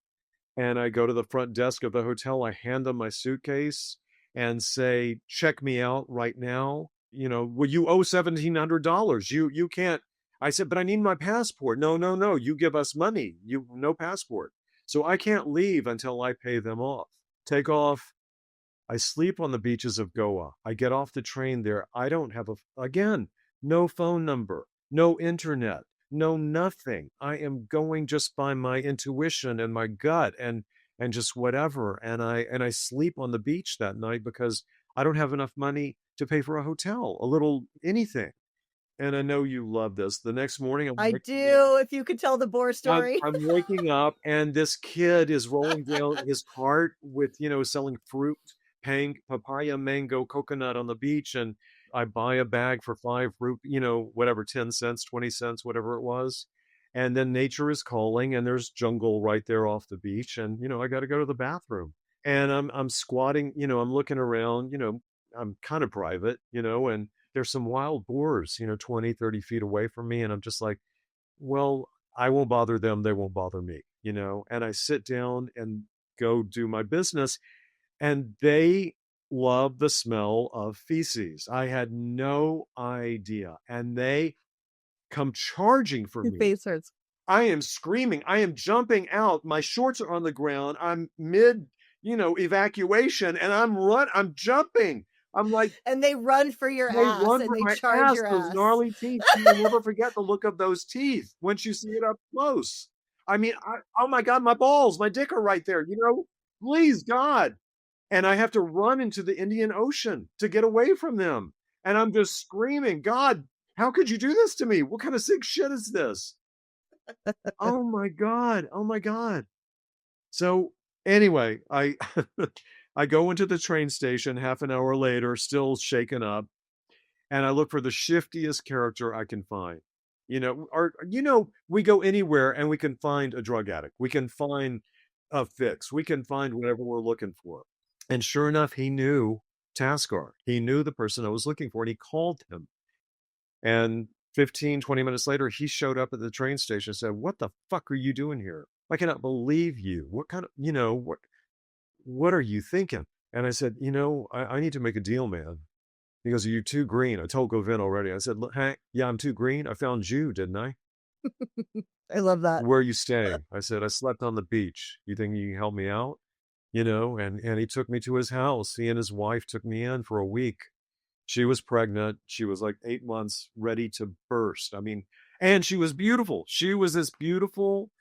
B: And I go to the front desk of the hotel. I hand them my suitcase and say, "Check me out right now. Well, you owe $1,700. You can't." I said, "But I need my passport." "No, no, no. You give us money. You no passport. So I can't leave until I pay them off." Take off. I sleep on the beaches of Goa. I get off the train there. I don't have again, no phone number, no internet, no nothing. I am going just by my intuition and my gut and just whatever. And I sleep on the beach that night because I don't have enough money to pay for a hotel, a little anything. And I know you love this. The next morning I'm
A: I
B: waking up.
A: do, if you could tell the Boar
B: I'm
A: story.
B: I'm waking up and this kid is rolling down his cart with, selling fruit, paying papaya, mango, coconut on the beach. And I buy a bag for 5 rupees, whatever, 10 cents, 20 cents, whatever it was. And then nature is calling and there's jungle right there off the beach. And, I got to go to the bathroom and I'm squatting, I'm looking around, I'm kind of private, and there's some wild boars, 20, 30 feet away from me. And I'm just like, well, I won't bother them, they won't bother me. And I sit down and go do my business, and they love the smell of feces. I had no idea. And they come charging for
A: Your
B: me.
A: face hurts.
B: I am screaming. I am jumping out. My shorts are on the ground. I'm mid, evacuation, and I'm jumping. I'm like,
A: And they run for your
B: they
A: ass
B: run
A: and
B: for
A: they
B: my
A: charge
B: ass,
A: your
B: those
A: ass.
B: gnarly teeth. You will never forget the look of those teeth once you see it up close. I mean, oh my God, my balls, my dick are right there. Please, God. And I have to run into the Indian Ocean to get away from them. And I'm just screaming, God, how could you do this to me? What kind of sick shit is this? Oh my God. Oh my God. So anyway, I I go into the train station half an hour later, still shaken up, and I look for the shiftiest character I can find. We go anywhere and we can find a drug addict. We can find a fix. We can find whatever we're looking for. And sure enough, he knew Taskar. He knew the person I was looking for, and he called him. And 15, 20 minutes later, he showed up at the train station and said, "What the fuck are you doing here? I cannot believe you. What kind of, what are you thinking?" And I said, I need to make a deal, man. He goes, "You're too green." I told Govin already. I said, "Look, Hank, yeah, I'm too green. I found you, didn't I?
A: I love that.
B: Where are you staying?" I said, "I slept on the beach. You think you can help me out?" And he took me to his house. He and his wife took me in for a week. She was pregnant. She was like 8 months, ready to burst. I mean, and she was beautiful. She was this beautiful,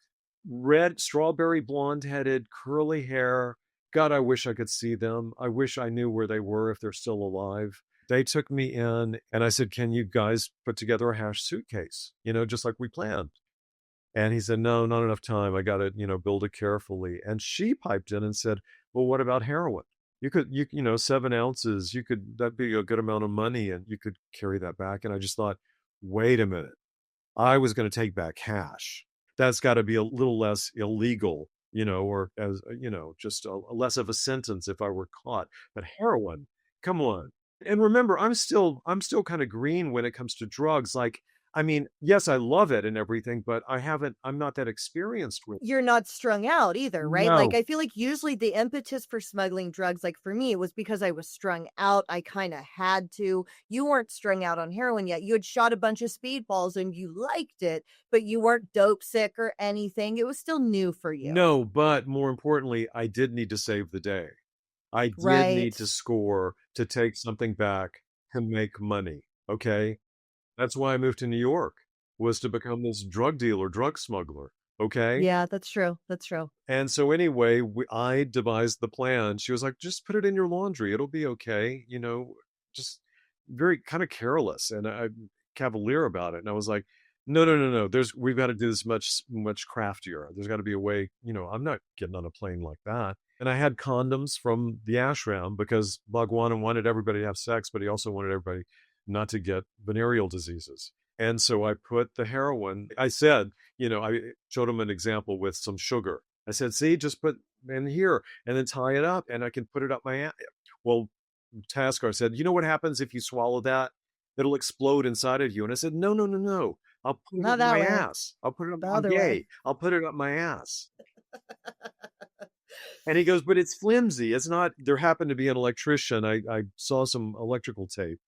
B: red, strawberry blonde headed, curly hair. God, I wish I could see them. I wish I knew where they were if they're still alive. They took me in and I said, "Can you guys put together a hash suitcase? Just like we planned." And he said, "No, not enough time. I got to, build it carefully." And she piped in and said, "Well, what about heroin? You 7 ounces, that'd be a good amount of money and you could carry that back." And I just thought, wait a minute. I was going to take back cash. That's got to be a little less illegal, or as, just a less of a sentence if I were caught. But heroin, come on. And remember, I'm still kind of green when it comes to drugs. Like, I mean, yes, I love it and everything, but I'm not that experienced with it.
A: You're not strung out either, right? Like,
B: No,
A: I feel like usually the impetus for smuggling drugs, like for me, it was because I was strung out. I kind of had to. You weren't strung out on heroin yet. You had shot a bunch of speedballs and you liked it, but you weren't dope sick or anything. It was still new for you.
B: no, but more importantly, I did need to save the day. I did
A: Right.
B: need to score to take something back to make money. Okay. That's why I moved to New York, was to become this drug dealer, drug smuggler. Okay.
A: Yeah, that's true. That's true.
B: And so anyway, I devised the plan. She was like, "Just put it in your laundry. It'll be okay." Just very kind of careless and cavalier about it. And I was like, "No, no, no, no. We've got to do this much craftier. There's got to be a way, I'm not getting on a plane like that." And I had condoms from the ashram because Bhagwan wanted everybody to have sex, but he also wanted everybody not to get venereal diseases. And so I put the heroin, I said, I showed him an example with some sugar. I said, "See, just put in here and then tie it up and I can put it up my ass." Well, Taskar said, "You know what happens if you swallow that? It'll explode inside of you." And I said, "No, no, no, no. I'll put it
A: Not
B: up
A: that
B: my
A: way.
B: ass. I'll put it up.
A: The
B: I'm
A: other way.
B: gay. I'll put it up my ass." And he goes, "But it's flimsy. It's not." There happened to be an electrician. I saw some electrical tape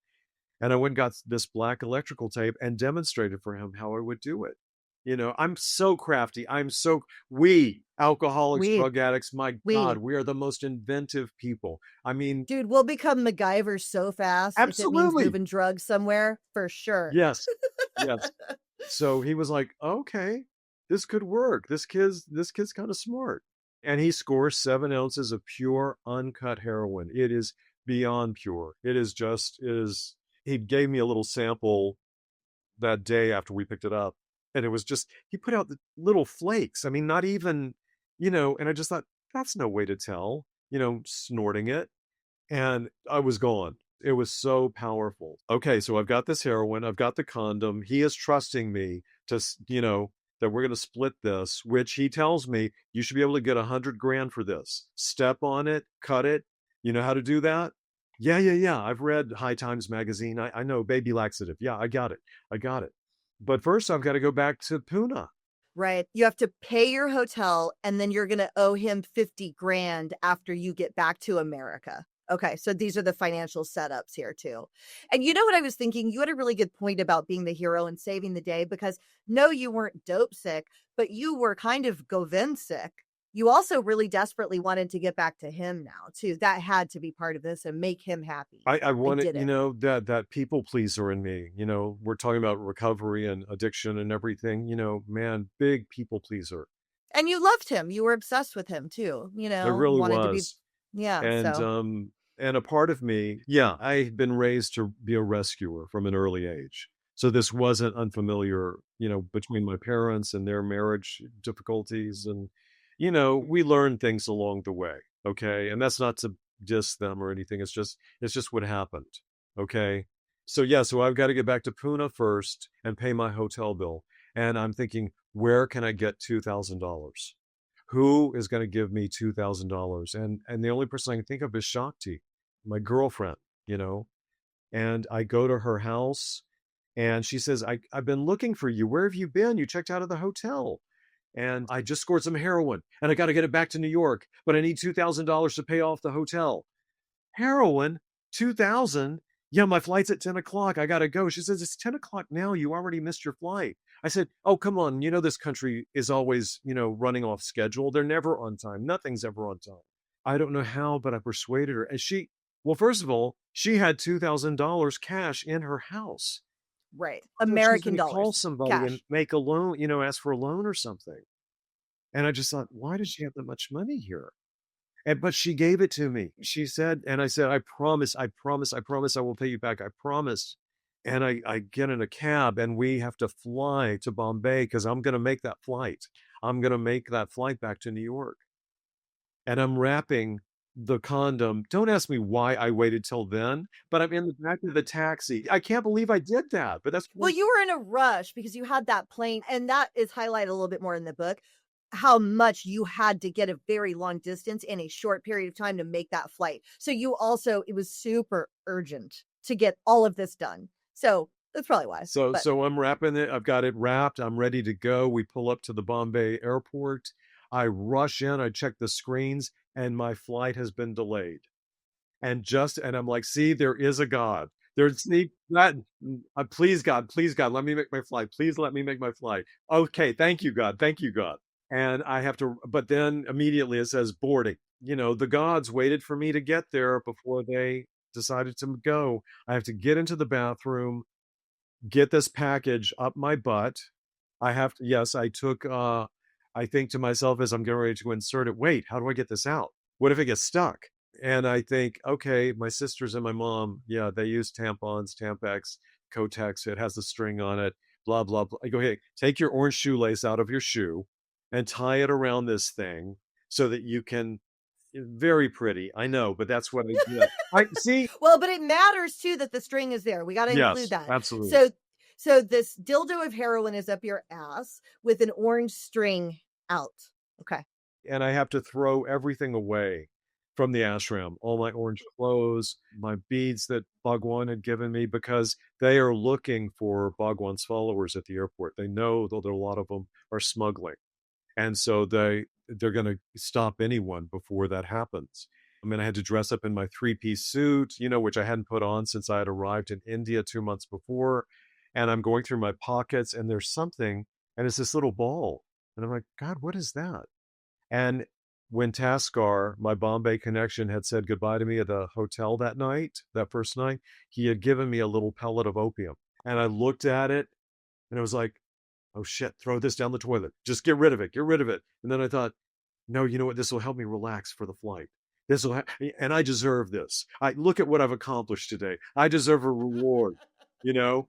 B: and I went and got this black electrical tape and demonstrated for him how I would do it. I'm so crafty. We alcoholics,
A: We
B: drug addicts, my God,
A: we
B: we are the most inventive people. I mean,
A: dude, we'll become MacGyver so fast if it means
B: absolutely.
A: moving drugs somewhere, for sure.
B: Yes. Yes. So he was like, "Okay, this could work. This kid's kind of smart." And he scores 7 ounces of pure uncut heroin. It is beyond pure. He gave me a little sample that day after we picked it up. And it was just, he put out the little flakes. I mean, not even, and I just thought, that's no way to tell, snorting it. And I was gone. It was so powerful. Okay, so I've got this heroin, I've got the condom. He is trusting me that we're going to split this, which he tells me you should be able to get 100 grand for this. Step on it, cut it. You know how to do that? Yeah, yeah, yeah. I've read High Times magazine. I know baby laxative. Yeah, I got it. I got it. But first, I've got to go back to Pune.
A: Right. You have to pay your hotel and then you're gonna owe him 50 grand after you get back to America. Okay, so these are the financial setups here too. And you know what I was thinking? You had a really good point about being the hero and saving the day because no, you weren't dope sick, but you were kind of Govin sick. You also really desperately wanted to get back to him now too. That had to be part of this and make him happy.
B: I
A: I
B: wanted,
A: get it.
B: that people pleaser in me. We're talking about recovery and addiction and everything. Man, big people pleaser.
A: And you loved him. You were obsessed with him too,
B: It really
A: wanted to be
B: was.
A: yeah,
B: And
A: so
B: a part of me, yeah, I had been raised to be a rescuer from an early age. So this wasn't unfamiliar, between my parents and their marriage difficulties. And, we learned things along the way. Okay. And that's not to diss them or anything. It's just what happened. Okay. So yeah, so I've got to get back to Pune first and pay my hotel bill. And I'm thinking, where can I get $2,000? Who is going to give me $2,000? And the only person I can think of is Shakti, my girlfriend, you know. And I go to her house And she says, I've been looking for you. Where have you been? You checked out of the hotel. And I just scored some heroin and I got to get it back to New York, but I need $2,000 to pay off the hotel. Heroin? 2,000? Yeah, my flight's at 10 o'clock. I got to go. She says, it's 10 o'clock now. You already missed your flight. I said, oh, come on. You know, this country is always, running off schedule. They're never on time. Nothing's ever on time. I don't know how, but I persuaded her. And well, first of all, she had $2,000 cash in her house.
A: Right.
B: I thought she was
A: American
B: going to call
A: dollars,
B: somebody and
A: cash.
B: make a loan, ask for a loan or something. And I just thought, why does she have that much money here? But she gave it to me. She said, and I said, I promise, I promise, I promise I will pay you back. I promise. And I get in a cab and we have to fly to Bombay because I'm going to make that flight. I'm going to make that flight back to New York. And I'm wrapping the condom. Don't ask me why I waited till then, but I'm in the back of the taxi. I can't believe I did that, but that's
A: Well, you were in a rush because you had that plane, and that is highlighted a little bit more in the book, how much you had to get a very long distance in a short period of time to make that flight. So you also it was super urgent to get all of this done. So that's probably why.
B: so
A: But
B: so I'm wrapping it. I've got it wrapped. I'm ready to go. We pull up to the Bombay airport. I rush in, I check the screens, and my flight has been delayed. And I'm like, see, there is a God. There's that. Please God, let me make my flight. Please let me make my flight. Okay, thank you, God. Thank you, God. And I have to, but then immediately it says boarding. The gods waited for me to get there before they decided to go. I have to get into the bathroom, get this package up my butt. I have to, yes, I took, I think to myself as I'm getting ready to insert it, wait, how do I get this out? What if it gets stuck? And I think, okay, my sisters and my mom, yeah, they use tampons, Tampax, Kotex. It has a string on it, blah, blah, blah. I go, hey, take your orange shoelace out of your shoe and tie it around this thing so that you can, very pretty. I know, but that's what I did. I see.
A: well, but it matters too that the string is there. We got to include
B: Yes,
A: that.
B: absolutely.
A: So this dildo of heroin is up your ass with an orange string out. Okay.
B: And I have to throw everything away from the ashram, all my orange clothes, my beads that Bhagwan had given me, because they are looking for Bhagwan's followers at the airport. They know that a lot of them are smuggling. And so they're going to stop anyone before that happens. I mean, I had to dress up in my three-piece suit, which I hadn't put on since I had arrived in India 2 months before. And I'm going through my pockets and there's something, and it's this little ball. And I'm like, God, what is that? And when Taskar, my Bombay connection, had said goodbye to me at the hotel that night, that first night, he had given me a little pellet of opium. And I looked at it and I was like, oh shit, throw this down the toilet. Just get rid of it. Get rid of it. And then I thought, no, you know what? This will help me relax for the flight. And I deserve this. I look at what I've accomplished today. I deserve a reward, you know?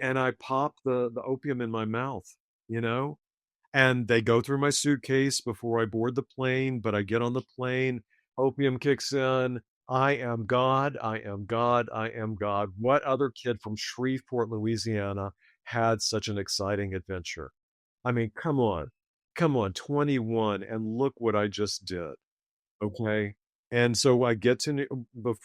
B: And I pop the opium in my mouth, you know? And they go through my suitcase before I board the plane, but I get on the plane, opium kicks in. I am God, I am God, I am God. What other kid from Shreveport, Louisiana had such an exciting adventure? I mean, come on, 21, and look what I just did. Okay. And so I get to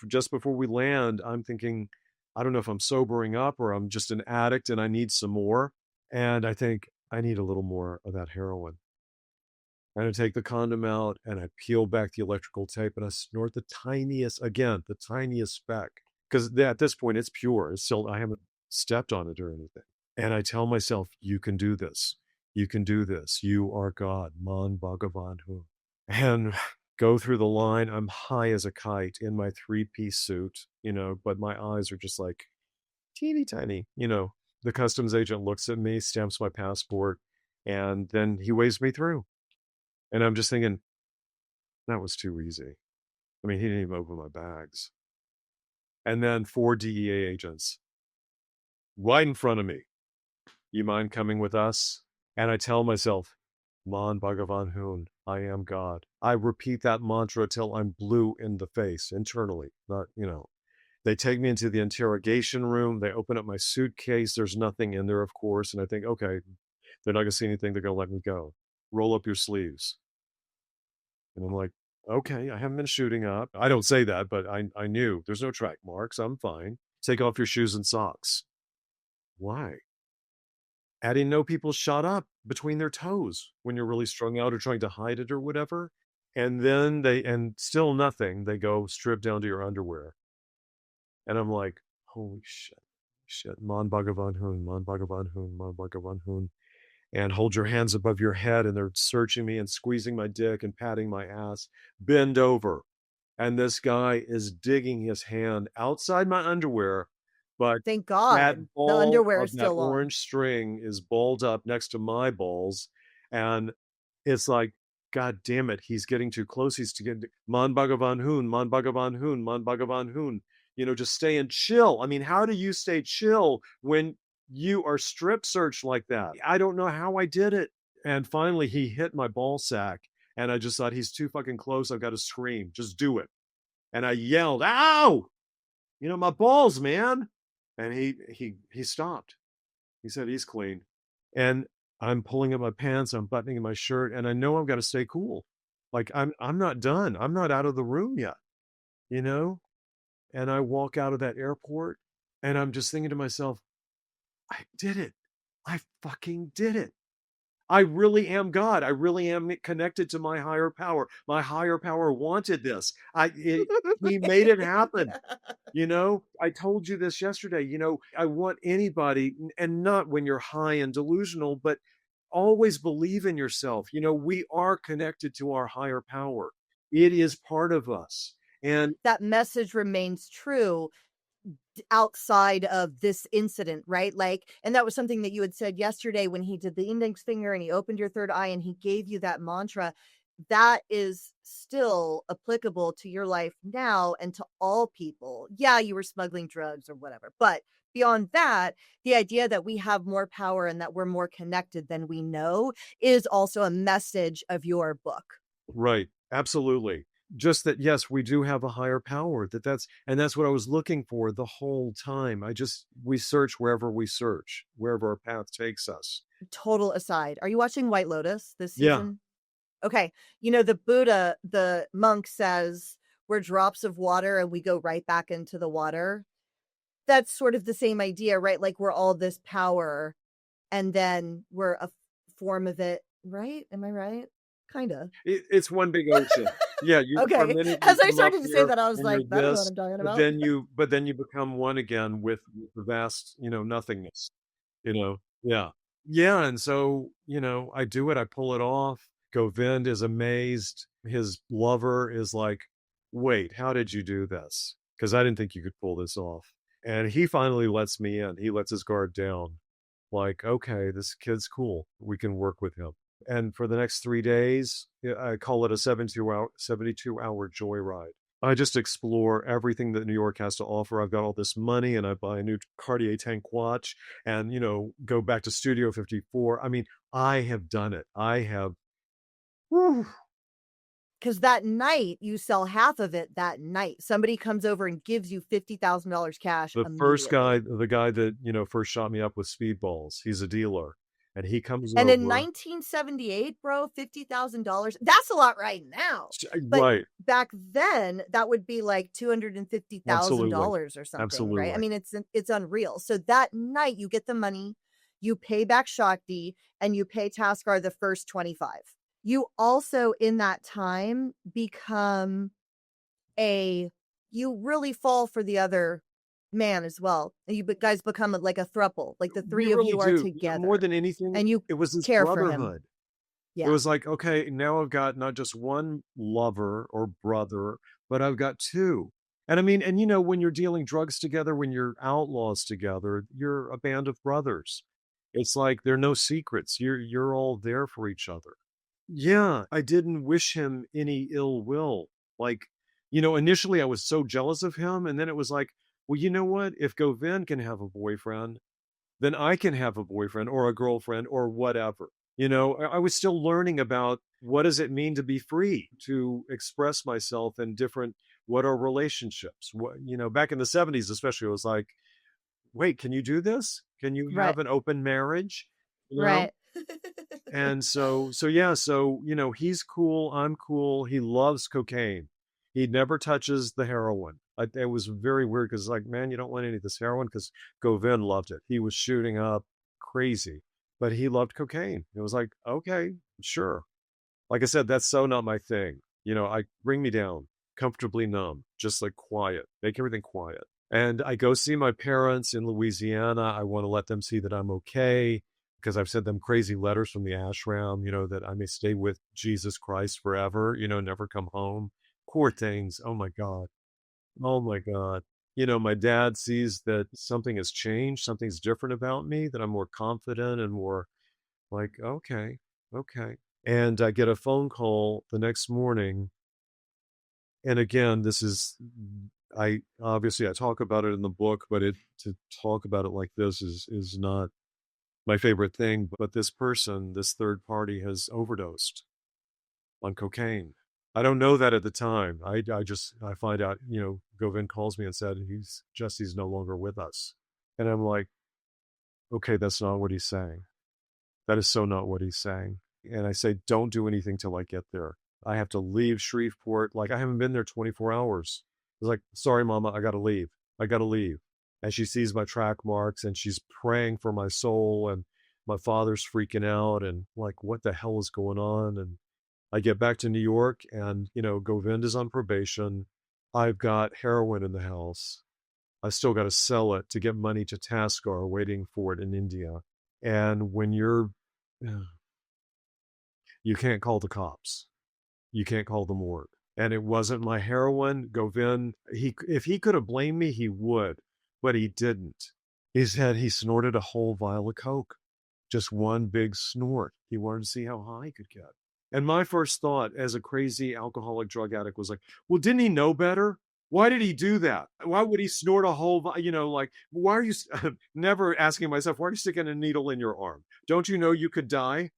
B: just before we land, I'm thinking, I don't know if I'm sobering up or I'm just an addict and I need some more. And I think I need a little more of that heroin. And I take the condom out and I peel back the electrical tape and I snort the tiniest speck. Because at this point it's pure. It's still, I haven't stepped on it or anything. And I tell myself, you can do this. You can do this. You are God. Man Bhagavan Hu. And go through the line. I'm high as a kite in my three-piece suit, but my eyes are just like teeny tiny. The customs agent looks at me, stamps my passport, and then he waves me through. And I'm just thinking, that was too easy. I mean, he didn't even open my bags. And then 4 DEA agents right in front of me. You mind coming with us? And I tell myself, Man Bhagavan Hun, I am God. I repeat that mantra till I'm blue in the face internally, not. They take me into the interrogation room. They open up my suitcase. There's nothing in there, of course. And I think, okay, they're not going to see anything. They're going to let me go. Roll up your sleeves. And I'm like, okay, I haven't been shooting up. I don't say that, but I knew there's no track marks. I'm fine. Take off your shoes and socks. Why? I didn't know people shot up between their toes when you're really strung out or trying to hide it or whatever. And then and still nothing. They go strip down to your underwear. And I'm like, holy shit, shit. Mon Bhagavan Hun, Mon Bhagavan Hun, Mon Bhagavan Hun. And hold your hands above your head. And they're searching me and squeezing my dick and patting my ass. Bend over. And this guy is digging his hand outside my underwear, but
A: Thank
B: that
A: God the
B: ball
A: underwear
B: of
A: is
B: that
A: still on.
B: orange string is balled up next to my balls, and it's like, God damn it, he's getting too close. He's to get Man Bhagavan Hun, Man Bhagavan Hun, Man Bhagavan Hun. Just stay and chill. I mean, how do you stay chill when you are strip searched like that? I don't know how I did it. And finally, he hit my ball sack, and I just thought, he's too fucking close. I've got to scream. Just do it. And I yelled, "Ow! My balls, man." And he stopped. He said, "He's clean." And I'm pulling up my pants, I'm buttoning my shirt, and I know I've got to stay cool. Like I'm not done. I'm not out of the room yet, you know? And I walk out of that airport and I'm just thinking to myself, I did it. I fucking did it. I really am God. I really am connected to my higher power. My higher power wanted this. He made it happen. I told you this yesterday. I want anybody, and not when you're high and delusional, but always believe in yourself. We are connected to our higher power. It is part of us. And
A: That message remains true outside of this incident, right? Like, and that was something that you had said yesterday when he did the index finger and he opened your third eye and he gave you that mantra. That is still applicable to your life now and to all people. Yeah, you were smuggling drugs or whatever, but beyond that, the idea that we have more power and that we're more connected than we know is also a message of your book.
B: right, absolutely. Just that, yes, we do have a higher power. That's what I was looking for the whole time. We search wherever we search, wherever our path takes us.
A: Total aside. Are you watching White Lotus this
B: Yeah,
A: season? Okay. The Buddha, the monk says, we're drops of water and we go right back into the water. That's sort of the same idea, right? Like we're all this power and then we're a form of it, right? Am I right? Kind of.
B: it's one big ocean. Yeah, for a
A: Okay.
B: minute you
A: As I
B: come up
A: started to say
B: here
A: that, I was
B: and you're
A: like, I don't know what
B: this,
A: I'm talking
B: but
A: about.
B: then you become one again with the vast, nothingness. Yeah. Yeah, and so, I do it, I pull it off. Govind is amazed. His lover is like, "Wait, how did you do this? Because I didn't think you could pull this off." And he finally lets me in. He lets his guard down. Like, "Okay, this kid's cool. We can work with him." And for the next 3 days, yeah, I call it a 72-hour joyride. I just explore everything that New York has to offer. I've got all this money and I buy a new Cartier tank watch and, go back to Studio 54. I mean, I have done it. I have. Whew.
A: Because that night, you sell half of it that night. Somebody comes over and gives you $50,000 cash
B: The first guy,
A: immediately.
B: the guy that, first shot me up with speedballs, he's a dealer. And he comes
A: And in
B: over.
A: 1978, bro, $50,000, that's a lot right now. But
B: Right.
A: back then, that would be like
B: Absolutely.
A: $250,000 or something, right? I
B: Absolutely.
A: mean, it's unreal. So that night, you get the money, you pay back Shakti, and you pay Taskar the first 25. You also, in that time, become a you really fall for the other man as well. Guys become like a throuple, like the
B: We
A: three of
B: really
A: you are
B: do. More
A: together
B: than anything,
A: and you
B: it was this
A: care for him.
B: brotherhood. It
A: Yeah.
B: was like, okay, now I've got not just one lover or brother, but I've got two. And I mean, and when you're dealing drugs together, when you're outlaws together, you're a band of brothers. It's like there are no secrets. You're all there for each other. Yeah, I didn't wish him any ill will. Like, initially I was so jealous of him, and then it was like, well, you know what? If Govind can have a boyfriend, then I can have a boyfriend or a girlfriend or whatever. I was still learning about what does it mean to be free, to express myself in different, what are relationships? Back in the 70s, especially, it was like, wait, can you do this? Can you
A: Right.
B: have an open marriage? You know?
A: Right.
B: And so yeah, so he's cool, I'm cool. He loves cocaine. He never touches the heroin. It was very weird because, like, man, you don't want any of this heroin because Govin loved it. He was shooting up crazy, but he loved cocaine. It was like, okay, sure. Like I said, that's so not my thing. I bring me down, comfortably numb, just like quiet, make everything quiet. And I go see my parents in Louisiana. I want to let them see that I'm okay because I've sent them crazy letters from the ashram, that I may stay with Jesus Christ forever, never come home. Poor things. Oh my God. Oh my God. My dad sees that something has changed, something's different about me, that I'm more confident and more like, okay, okay. And I get a phone call the next morning. And again, I talk about it in the book, but to talk about it like this is not my favorite thing. But this person, this third party, has overdosed on cocaine. I don't know that at the time. I find out, Govin calls me and said Jesse's no longer with us. And I'm like, okay, that's not what he's saying. That is so not what he's saying. And I say, don't do anything till I get there. I have to leave Shreveport. Like, I haven't been there 24 hours. I was like, sorry, mama, I got to leave. I got to leave. And she sees my track marks and she's praying for my soul. And my father's freaking out and like, what the hell is going on? And I get back to New York and, Govind is on probation. I've got heroin in the house. I still got to sell it to get money to Taskar, waiting for it in India. And when you can't call the cops, you can't call the morgue. And it wasn't my heroin. Govind, if he could have blamed me, he would, but he didn't. He snorted a whole vial of coke, just one big snort. He wanted to see how high he could get. And my first thought as a crazy alcoholic drug addict was like, well, didn't he know better? Why did he do that? Why would he snort a whole, like, why are you never asking myself, why are you sticking a needle in your arm? Don't you know you could die?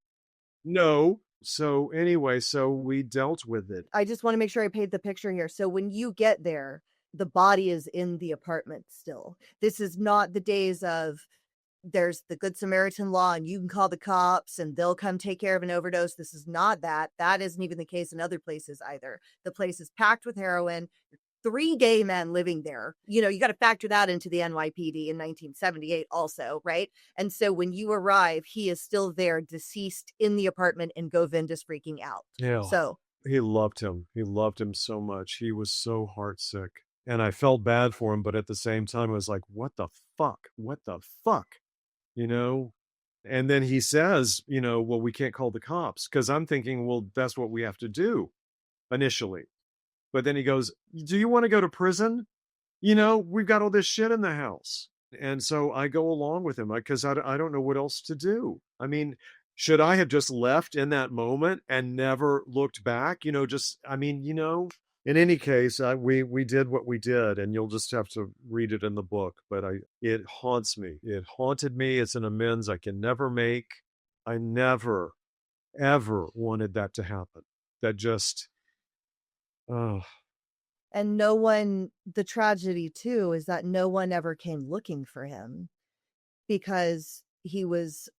B: No. So anyway, so we dealt with it.
A: I just want to make sure I paint the picture here. So when you get there, the body is in the apartment still. This is not the days of there's the Good Samaritan law and you can call the cops and they'll come take care of an overdose. This is not that. That isn't even the case in other places either. The place is packed with heroin. 3 gay men living there. You got to factor that into the NYPD in 1978 also, right? And so when you arrive, he is still there, deceased in the apartment, and Govind is freaking out.
B: Yeah.
A: So
B: He loved him. He loved him so much. He was so heartsick. And I felt bad for him, but at the same time, I was like, what the fuck? What the fuck? You know? And then he says, well, we can't call the cops. Because I'm thinking, well, that's what we have to do initially. But then he goes, do you want to go to prison? We've got all this shit in the house. And so I go along with him because I don't know what else to do. I mean, should I have just left in that moment and never looked back? In any case, we did what we did, and you'll just have to read it in the book. But it haunts me. It haunted me. It's an amends I can never make. I never, ever wanted that to happen. That just, oh,
A: and the tragedy too is that no one ever came looking for him because he was,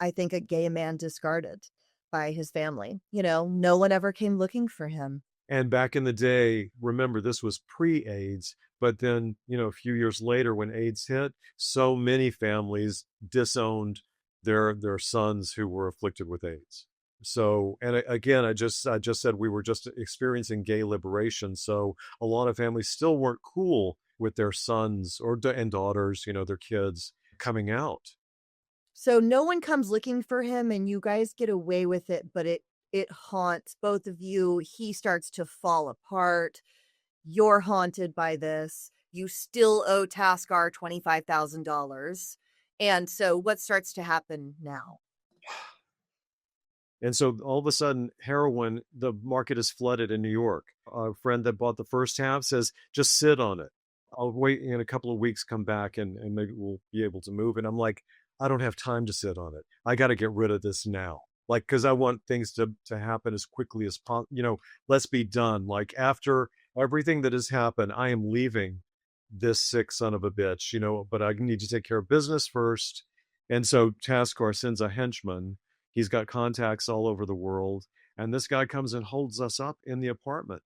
A: I think, a gay man discarded by his family. No one ever came looking for him.
B: And back in the day, remember, this was pre-AIDS, but then, a few years later when AIDS hit, so many families disowned their sons who were afflicted with AIDS. So, and again, I just said we were just experiencing gay liberation. So a lot of families still weren't cool with their sons and daughters, their kids coming out.
A: So no one comes looking for him and you guys get away with it, but it haunts both of you. He starts to fall apart. You're haunted by this. You still owe Taskar $25,000. And so what starts to happen now?
B: And so all of a sudden, heroin, the market is flooded in New York. A friend that bought the first half says, just sit on it. I'll wait in a couple of weeks, come back, and maybe we'll be able to move. And I'm like, I don't have time to sit on it. I got to get rid of this now. Like, because I want things to happen as quickly as possible. Let's be done. Like, after everything that has happened, I am leaving this sick son of a bitch, but I need to take care of business first. And so Taskar sends a henchman. He's got contacts all over the world. And this guy comes and holds us up in the apartment.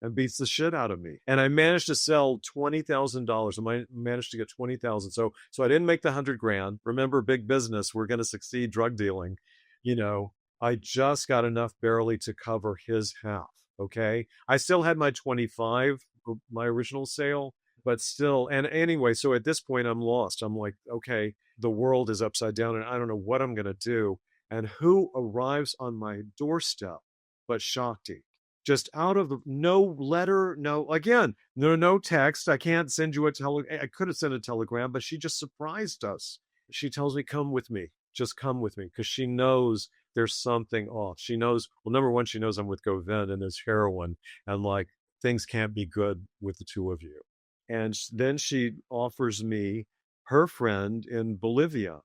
B: and beats the shit out of me. And I managed to sell $20,000. I managed to get 20,000. So I didn't make the 100 grand. Remember, big business. We're going to succeed drug dealing. You know, I just got enough barely to cover his half. Okay. I still had my 25, my original sale, but still. And anyway, so at this point, I'm lost. I'm like, okay, the world is upside down and I don't know what I'm going to do. And who arrives on my doorstep but Shakti? Just out of the no letter, no, again, no text. I can't send you a I could have sent a telegram, but she just surprised us. She tells me, come with me. Just come with me. Because she knows there's something off. She knows, well, number one, she knows I'm with Govind and there's heroin. And like things can't be good with the two of you. And then she offers me her friend in Bolivia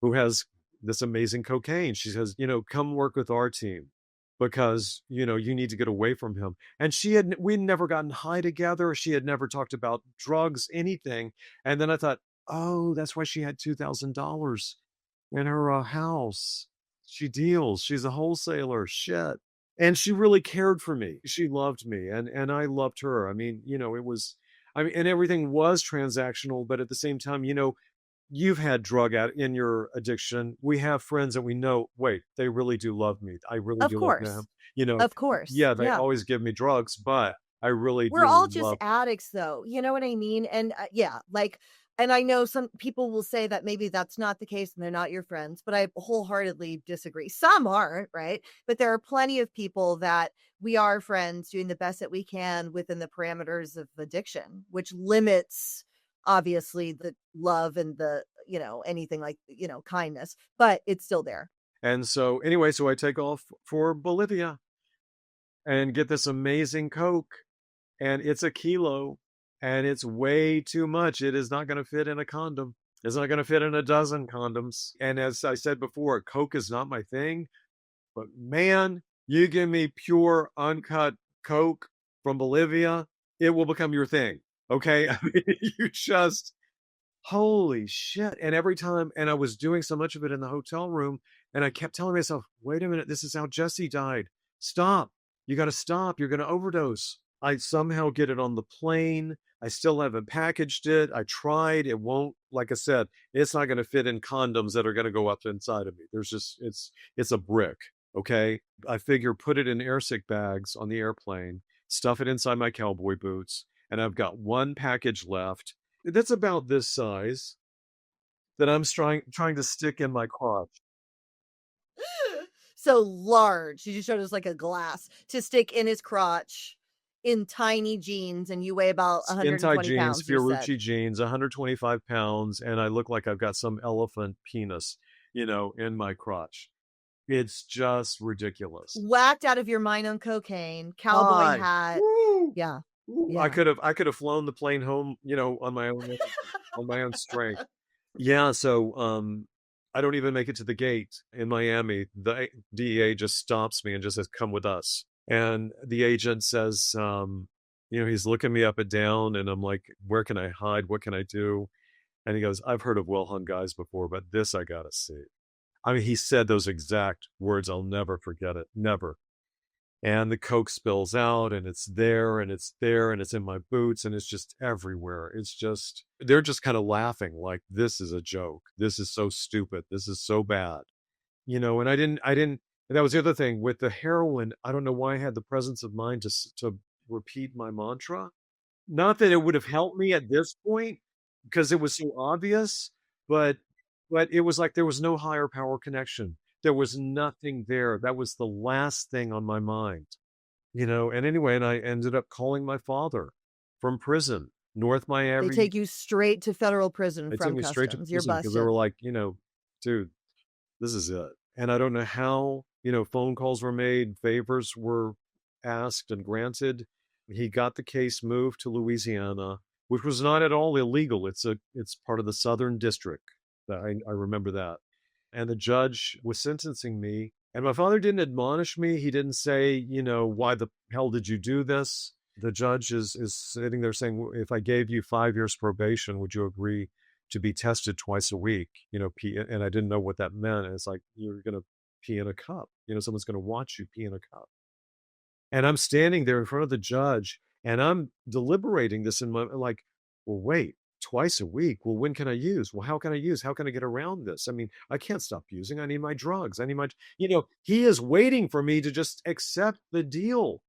B: who has this amazing cocaine. She says, come work with our team because, you need to get away from him. And we'd never gotten high together. She had never talked about drugs, anything. And then I thought, oh, that's why she had $2,000 in her house. She deals. She's a wholesaler. Shit. And she really cared for me. She loved me and I loved her. I mean, and everything was transactional, but at the same time, you've had drug out in your addiction. We have friends that we know, wait, they really do love me. I really
A: Of
B: do love them.
A: course. Of course.
B: Yeah, they
A: Yeah.
B: always give me drugs, but I really
A: We're all
B: do
A: just
B: love.
A: addicts though, you know what I mean? And, yeah, like and I know some people will say that maybe that's not the case and they're not your friends, but I wholeheartedly disagree. Some are, right? But there are plenty of people that we are friends doing the best that we can within the parameters of addiction, which limits obviously the love and the, anything like, kindness, but it's still there.
B: And so anyway, so I take off for Bolivia and get this amazing Coke, and it's a kilo, and it's way too much. It is not going to fit in a condom. It's not going to fit in a dozen condoms. And as I said before, Coke is not my thing. But man, you give me pure, uncut Coke from Bolivia, it will become your thing. Okay. I mean, you just, holy shit. And every time, and I was doing so much of it in the hotel room, and I kept telling myself, wait a minute, this is how Jesse died. Stop. You got to stop. You're going to overdose. I somehow get it on the plane. I still haven't packaged it. I tried. It won't, like I said, it's not going to fit in condoms that are going to go up inside of me. There's just, it's a brick. Okay. I figure put it in airsick bags on the airplane, stuff it inside my cowboy boots, and I've got one package left that's about this size that I'm trying to stick in my crotch.
A: So large. He just showed us like a glass to stick in his crotch in tiny jeans, and you weigh about
B: Skin
A: 120
B: tight jeans,
A: pounds, you said.
B: Fiorucci jeans, 125 pounds, and I look like I've got some elephant penis, in my crotch. It's just ridiculous.
A: Whacked out of your mind on cocaine, cowboy
B: Hi.
A: hat.
B: Woo!
A: Yeah.
B: Woo! I
A: Yeah.
B: could have flown the plane home, on my own strength. Yeah, so I don't even make it to the gate in Miami. The DEA just stops me and just says, "Come with us." And the agent says, he's looking me up and down, and I'm like, "Where can I hide? What can I do?" And he goes, "I've heard of well hung guys before, but this I gotta see." I mean, he said those exact words. I'll never forget it. Never. And the Coke spills out and it's there and it's there and it's in my boots and it's just everywhere. It's just, they're just kind of laughing like, this is a joke. This is so stupid. This is so bad. And and that was the other thing with the heroin. I don't know why I had the presence of mind to repeat my mantra. Not that it would have helped me at this point because it was so obvious, but it was like there was no higher power connection. There was nothing there. That was the last thing on my mind, and anyway, and I ended up calling my father from prison, North
A: They
B: Miami.
A: take you straight to federal prison
B: They took
A: from
B: me straight to
A: customs. You're
B: prison because they were
A: busted.
B: like, dude, this is it. And I don't know how, phone calls were made, favors were asked and granted. He got the case moved to Louisiana, which was not at all illegal. It's part of the Southern District. I remember that. And the judge was sentencing me. And my father didn't admonish me. He didn't say, why the hell did you do this? The judge is sitting there saying, if I gave you 5 years probation, would you agree to be tested twice a week? Pee, and I didn't know what that meant. And it's like, you're going to pee in a cup. Someone's going to watch you pee in a cup. And I'm standing there in front of the judge and I'm deliberating this in my like, well, wait, twice a week. Well, when can I use? Well, how can I use? How can I get around this? I mean, I can't stop using. I need my drugs. I need my, he is waiting for me to just accept the deal.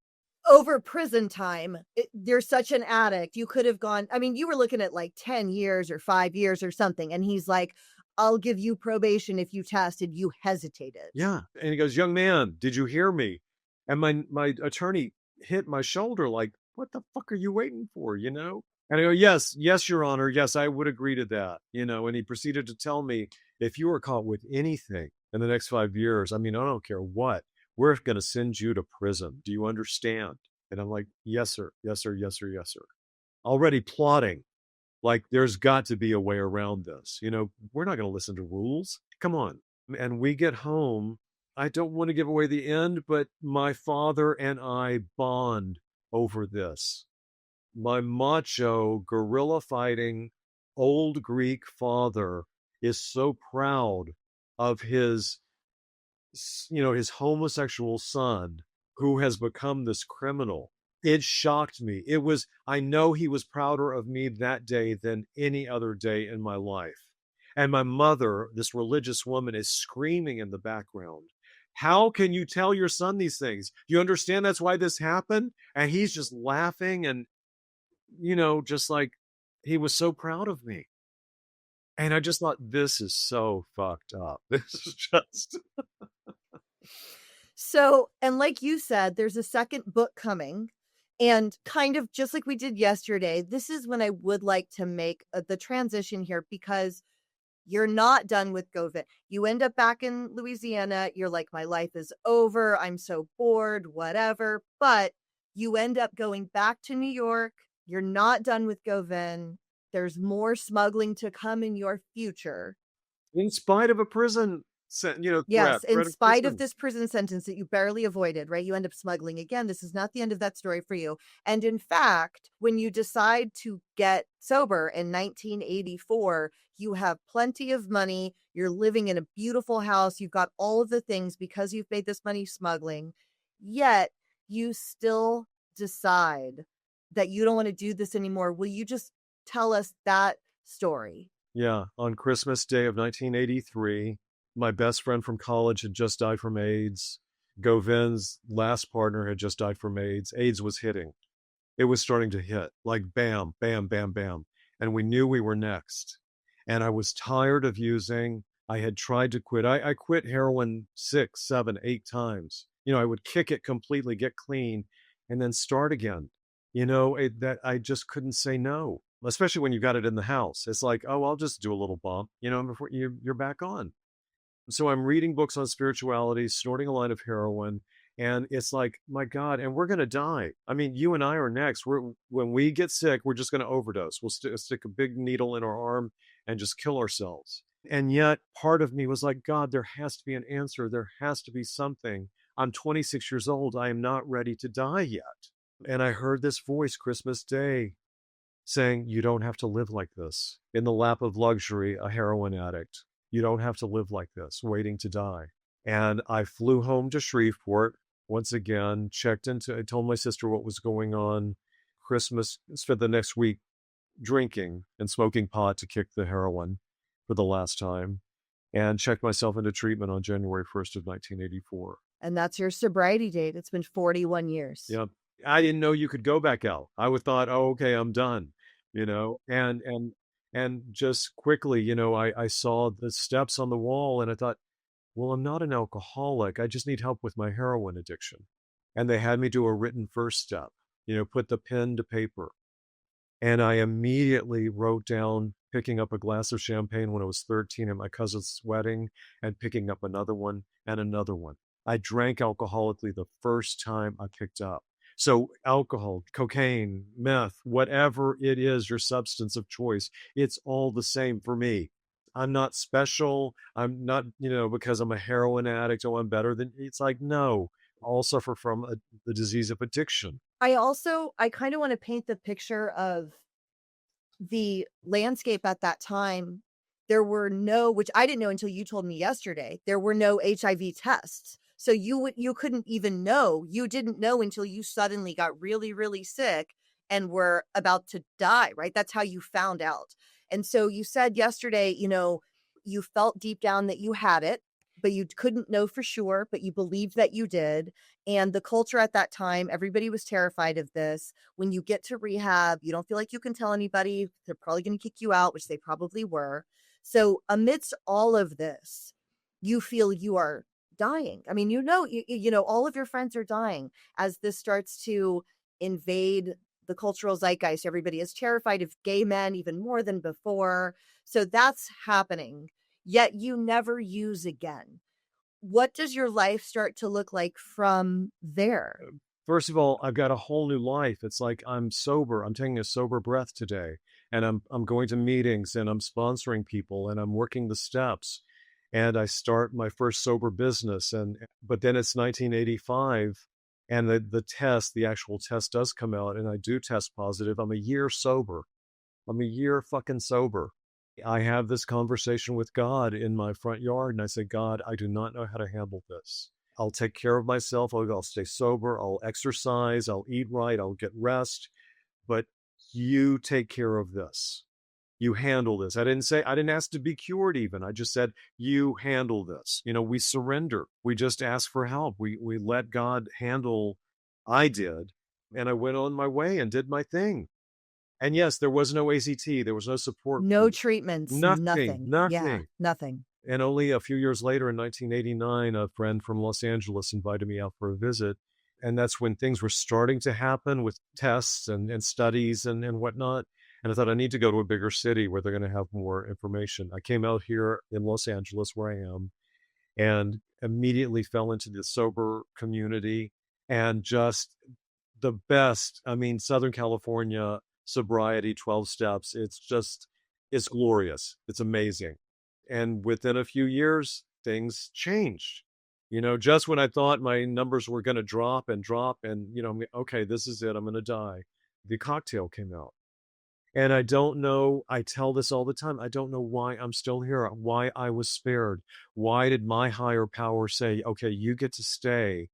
A: Over prison time, you're such an addict. You could have gone, I mean, you were looking at like 10 years or 5 years or something, and he's like, "I'll give you probation if you tested." You hesitated.
B: Yeah. And he goes, young man, did you hear me? And my attorney hit my shoulder like, what the fuck are you waiting for? And I go, yes, yes, Your Honor. Yes, I would agree to that. And he proceeded to tell me, if you are caught with anything in the next 5 years, I mean, I don't care what, we're going to send you to prison. Do you understand? And I'm like, yes, sir. Yes, sir. Yes, sir. Yes, sir. Already plotting. Like, there's got to be a way around this. We're not going to listen to rules. Come on. And we get home. I don't want to give away the end, but my father and I bond over this. My macho, guerrilla fighting, old Greek father is so proud of his homosexual son who has become this criminal. It shocked me. I know he was prouder of me that day than any other day in my life. And my mother, this religious woman, is screaming in the background. How can you tell your son these things? You understand that's why this happened? And he's just laughing and, just like he was so proud of me. And I just thought, this is so fucked up. This is just.
A: So, and like you said, there's a second book coming. And kind of just like we did yesterday, this is when I would like to make the transition here, because you're not done with Govin. You end up back in Louisiana. You're like, my life is over. I'm so bored, whatever. But you end up going back to New York. You're not done with Govin. There's more smuggling to come in your future.
B: In spite of a prison,
A: Yes, in
B: threat of
A: spite of
B: prison.
A: this prison sentence that you barely avoided, right? You end up smuggling again. This is not the end of that story for you. And in fact, when you decide to get sober in 1984, you have plenty of money. You're living in a beautiful house. You've got all of the things because you've made this money smuggling. Yet you still decide that you don't want to do this anymore. Will you just tell us that story?
B: Yeah, on Christmas Day of 1983, my best friend from college had just died from AIDS. Govin's last partner had just died from AIDS. AIDS was hitting. It was starting to hit, like bam, bam, bam, bam. And we knew we were next. And I was tired of using. I had tried to quit. I quit heroin 6, 7, 8 times. I would kick it completely, get clean, and then start again. That I just couldn't say no, especially when you got it in the house. It's like, oh, I'll just do a little bump, before you're back on. So I'm reading books on spirituality, snorting a line of heroin, and it's like, my God, and we're going to die. I mean, you and I are next. When we get sick, we're just going to overdose. We'll stick a big needle in our arm and just kill ourselves. And yet, part of me was like, God, there has to be an answer. There has to be something. I'm 26 years old. I am not ready to die yet. And I heard this voice Christmas Day saying, you don't have to live like this. In the lap of luxury, a heroin addict. You don't have to live like this, waiting to die. And I flew home to Shreveport once again, I told my sister what was going on. Christmas, spent the next week drinking and smoking pot to kick the heroin for the last time, and checked myself into treatment on January 1st of 1984.
A: And that's your sobriety date. It's been 41 years.
B: Yeah. I didn't know you could go back out. I would thought, oh, okay, I'm done, and just quickly, I saw the steps on the wall and I thought, well, I'm not an alcoholic. I just need help with my heroin addiction. And they had me do a written first step, put the pen to paper. And I immediately wrote down picking up a glass of champagne when I was 13 at my cousin's wedding and picking up another one and another one. I drank alcoholically the first time I picked up. So alcohol, cocaine, meth, whatever it is, your substance of choice, it's all the same for me. I'm not special. I'm not, because I'm a heroin addict. Oh, I'm better than. It's like, no, all suffer from the disease of addiction.
A: I kind of want to paint the picture of the landscape at that time. There were no, which I didn't know until you told me yesterday, there were no HIV tests. So you couldn't even know. You didn't know until you suddenly got really, really sick and were about to die, right? That's how you found out. And so you said yesterday, you felt deep down that you had it, but you couldn't know for sure, but you believed that you did. And the culture at that time, everybody was terrified of this. When you get to rehab, you don't feel like you can tell anybody. They're probably going to kick you out, which they probably were. So, amidst all of this, you feel you are dying. I mean, all of your friends are dying as this starts to invade the cultural zeitgeist. Everybody is terrified of gay men even more than before. So that's happening. Yet you never use again. What does your life start to look like from there?
B: First of all, I've got a whole new life. It's like I'm sober. I'm taking a sober breath today, and I'm going to meetings, and I'm sponsoring people, and I'm working the steps, and I start my first sober business. And but then it's 1985, and the actual test does come out, and I do test positive. I'm a year sober. I'm a year fucking sober. I have this conversation with God in my front yard, and I say, God, I do not know how to handle this. I'll take care of myself. I'll stay sober. I'll exercise. I'll eat right. I'll get rest. But you take care of this. You handle this. I didn't ask to be cured even. I just said, you handle this. We surrender. We just ask for help. We let God handle. I did. And I went on my way and did my thing. And yes, there was no ACT. There was no support
A: No
B: group.
A: treatments,
B: Nothing,
A: nothing. Yeah,
B: nothing.
A: nothing.
B: And only a few years later in 1989, a friend from Los Angeles invited me out for a visit. And that's when things were starting to happen with tests and studies and whatnot. And I thought I need to go to a bigger city where they're going to have more information. I came out here in Los Angeles, where I am, and immediately fell into the sober community and just the best. I mean, Southern California sobriety, 12 steps. It's glorious. It's amazing. And within a few years, things changed. Just when I thought my numbers were going to drop and drop, and, okay, this is it, I'm going to die, the cocktail came out. And I don't know, I tell this all the time. I don't know why I'm still here, why I was spared. Why did my higher power say, okay, you get to stay,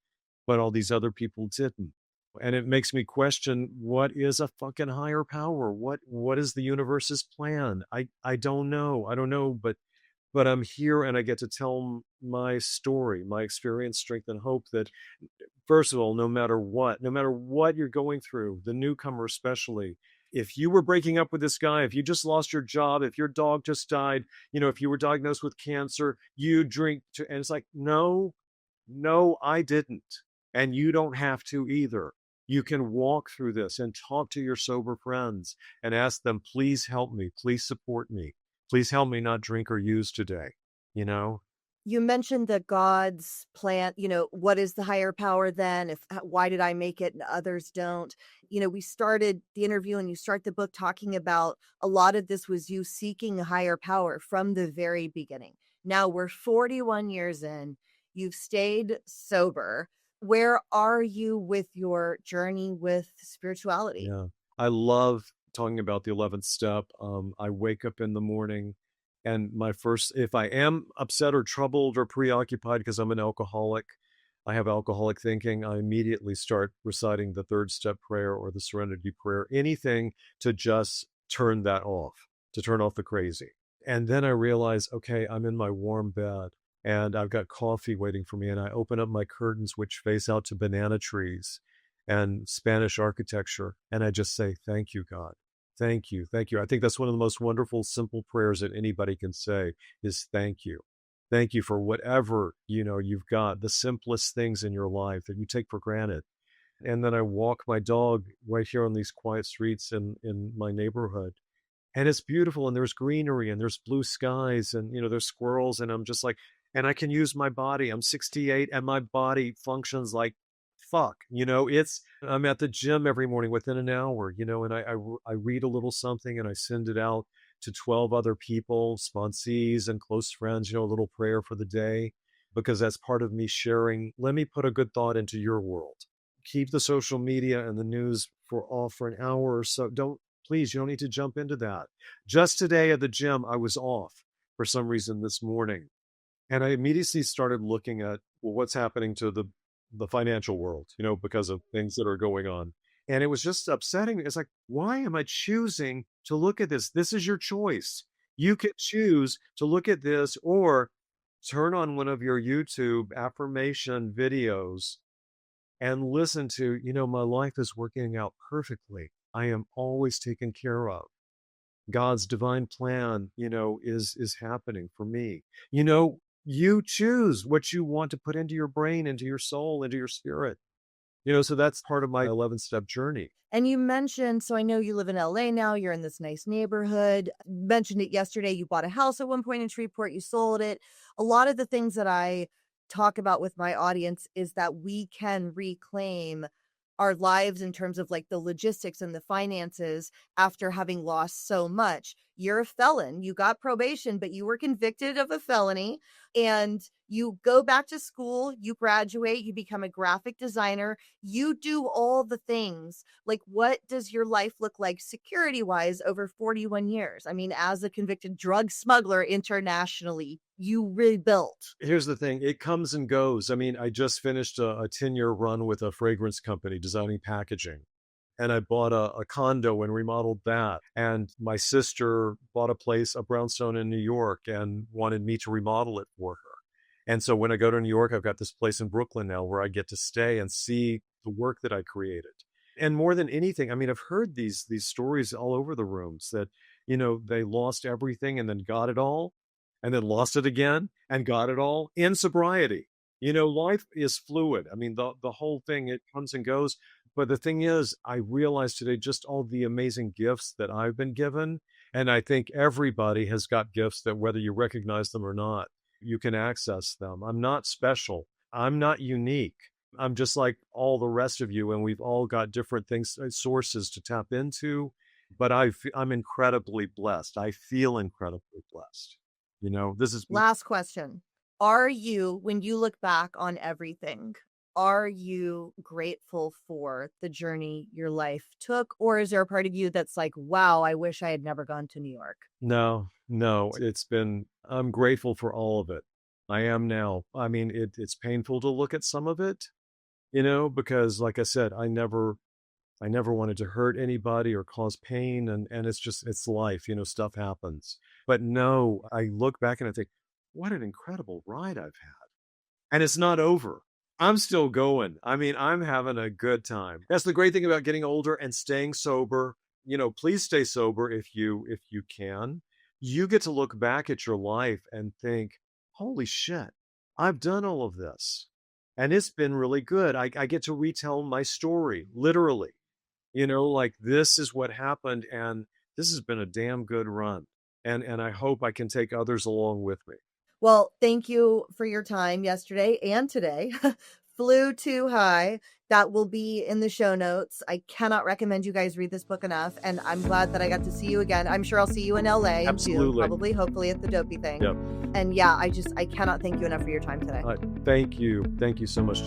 B: but all these other people didn't? And it makes me question, what is a fucking higher power? What is the universe's plan? I don't know. I don't know, but I'm here and I get to tell my story, my experience, strength, and hope that, first of all, no matter what you're going through, the newcomer especially, if you were breaking up with this guy, if you just lost your job, if your dog just died, if you were diagnosed with cancer, you drink, and it's like, no, no, I didn't. And you don't have to either. You can walk through this and talk to your sober friends and ask them, please help me. Please support me. Please help me not drink or use today. You know?
A: You mentioned that God's plan, what is the higher power then? Why did I make it and others don't? We started the interview and you start the book talking about a lot of this was you seeking a higher power from the very beginning. Now we're 41 years in, you've stayed sober. Where are you with your journey with spirituality?
B: Yeah. I love talking about the 11th step. I wake up in the morning and if I am upset or troubled or preoccupied because I'm an alcoholic, I have alcoholic thinking, I immediately start reciting the third step prayer or the serenity prayer, anything to just turn that off, to turn off the crazy. And then I realize, okay, I'm in my warm bed and I've got coffee waiting for me. And I open up my curtains, which face out to banana trees and Spanish architecture. And I just say, thank you, God. Thank you. Thank you. I think that's one of the most wonderful, simple prayers that anybody can say is thank you. Thank you for whatever, you've got, the simplest things in your life that you take for granted. And then I walk my dog right here on these quiet streets in my neighborhood. And it's beautiful and there's greenery and there's blue skies and, there's squirrels. And I'm just like, and I can use my body. I'm 68 and my body functions like fuck. I'm at the gym every morning within an hour, and I read a little something and I send it out to 12 other people, sponsees and close friends, a little prayer for the day, because that's part of me sharing. Let me put a good thought into your world. Keep the social media and the news off for an hour or so. Please, you don't need to jump into that. Just today at the gym, I was off for some reason this morning. And I immediately started looking at well, what's happening to the financial world, because of things that are going on. And it was just upsetting. It's like, why am I choosing to look at this? This is your choice. You could choose to look at this or turn on one of your YouTube affirmation videos and listen to, my life is working out perfectly. I am always taken care of. God's divine plan, is happening for me. You choose what you want to put into your brain, into your soul, into your spirit. So that's part of my 11-step journey.
A: And you mentioned, so I know you live in LA now, you're in this nice neighborhood. You mentioned it yesterday, you bought a house at one point in Shreveport, you sold it. A lot of the things that I talk about with my audience is that we can reclaim our lives in terms of like the logistics and the finances after having lost so much. You're a felon. You got probation, but you were convicted of a felony and you go back to school, you graduate, you become a graphic designer, you do all the things. Like, what does your life look like security wise over 41 years? I mean, as a convicted drug smuggler internationally, you rebuilt.
B: Here's the thing, it comes and goes. I mean, I just finished a 10-year run with a fragrance company designing packaging. And I bought a condo and remodeled that. And my sister bought a brownstone in New York, and wanted me to remodel it for her. And so when I go to New York, I've got this place in Brooklyn now where I get to stay and see the work that I created. And more than anything, I mean, I've heard these stories all over the rooms that, they lost everything and then got it all, and then lost it again and got it all in sobriety. Life is fluid. I mean, the whole thing, it comes and goes. But the thing is, I realized today just all the amazing gifts that I've been given. And I think everybody has got gifts that, whether you recognize them or not, you can access them. I'm not special. I'm not unique. I'm just like all the rest of you. And we've all got different things, sources to tap into. But I'm incredibly blessed. I feel incredibly blessed. This is
A: Last question. Are you, when you look back on everything, are you grateful for the journey your life took? Or is there a part of you that's like, wow, I wish I had never gone to New York?
B: No, no, I'm grateful for all of it. I am now. I mean, it's painful to look at some of it, because like I said, I never wanted to hurt anybody or cause pain. And it's life, stuff happens. But no, I look back and I think, what an incredible ride I've had. And it's not over. I'm still going. I mean, I'm having a good time. That's the great thing about getting older and staying sober. Please stay sober if you can. You get to look back at your life and think, holy shit, I've done all of this. And it's been really good. I get to retell my story, literally. Like, this is what happened, and this has been a damn good run. And I hope I can take others along with me.
A: Well, thank you for your time yesterday and today. Flew Too High. That will be in the show notes. I cannot recommend you guys read this book enough. And I'm glad that I got to see you again. I'm sure I'll see you in LA in June,
B: Absolutely.
A: probably, hopefully at the Dopey thing.
B: Yep.
A: And yeah, I cannot thank you enough for your time today.
B: Thank you. Thank you so much.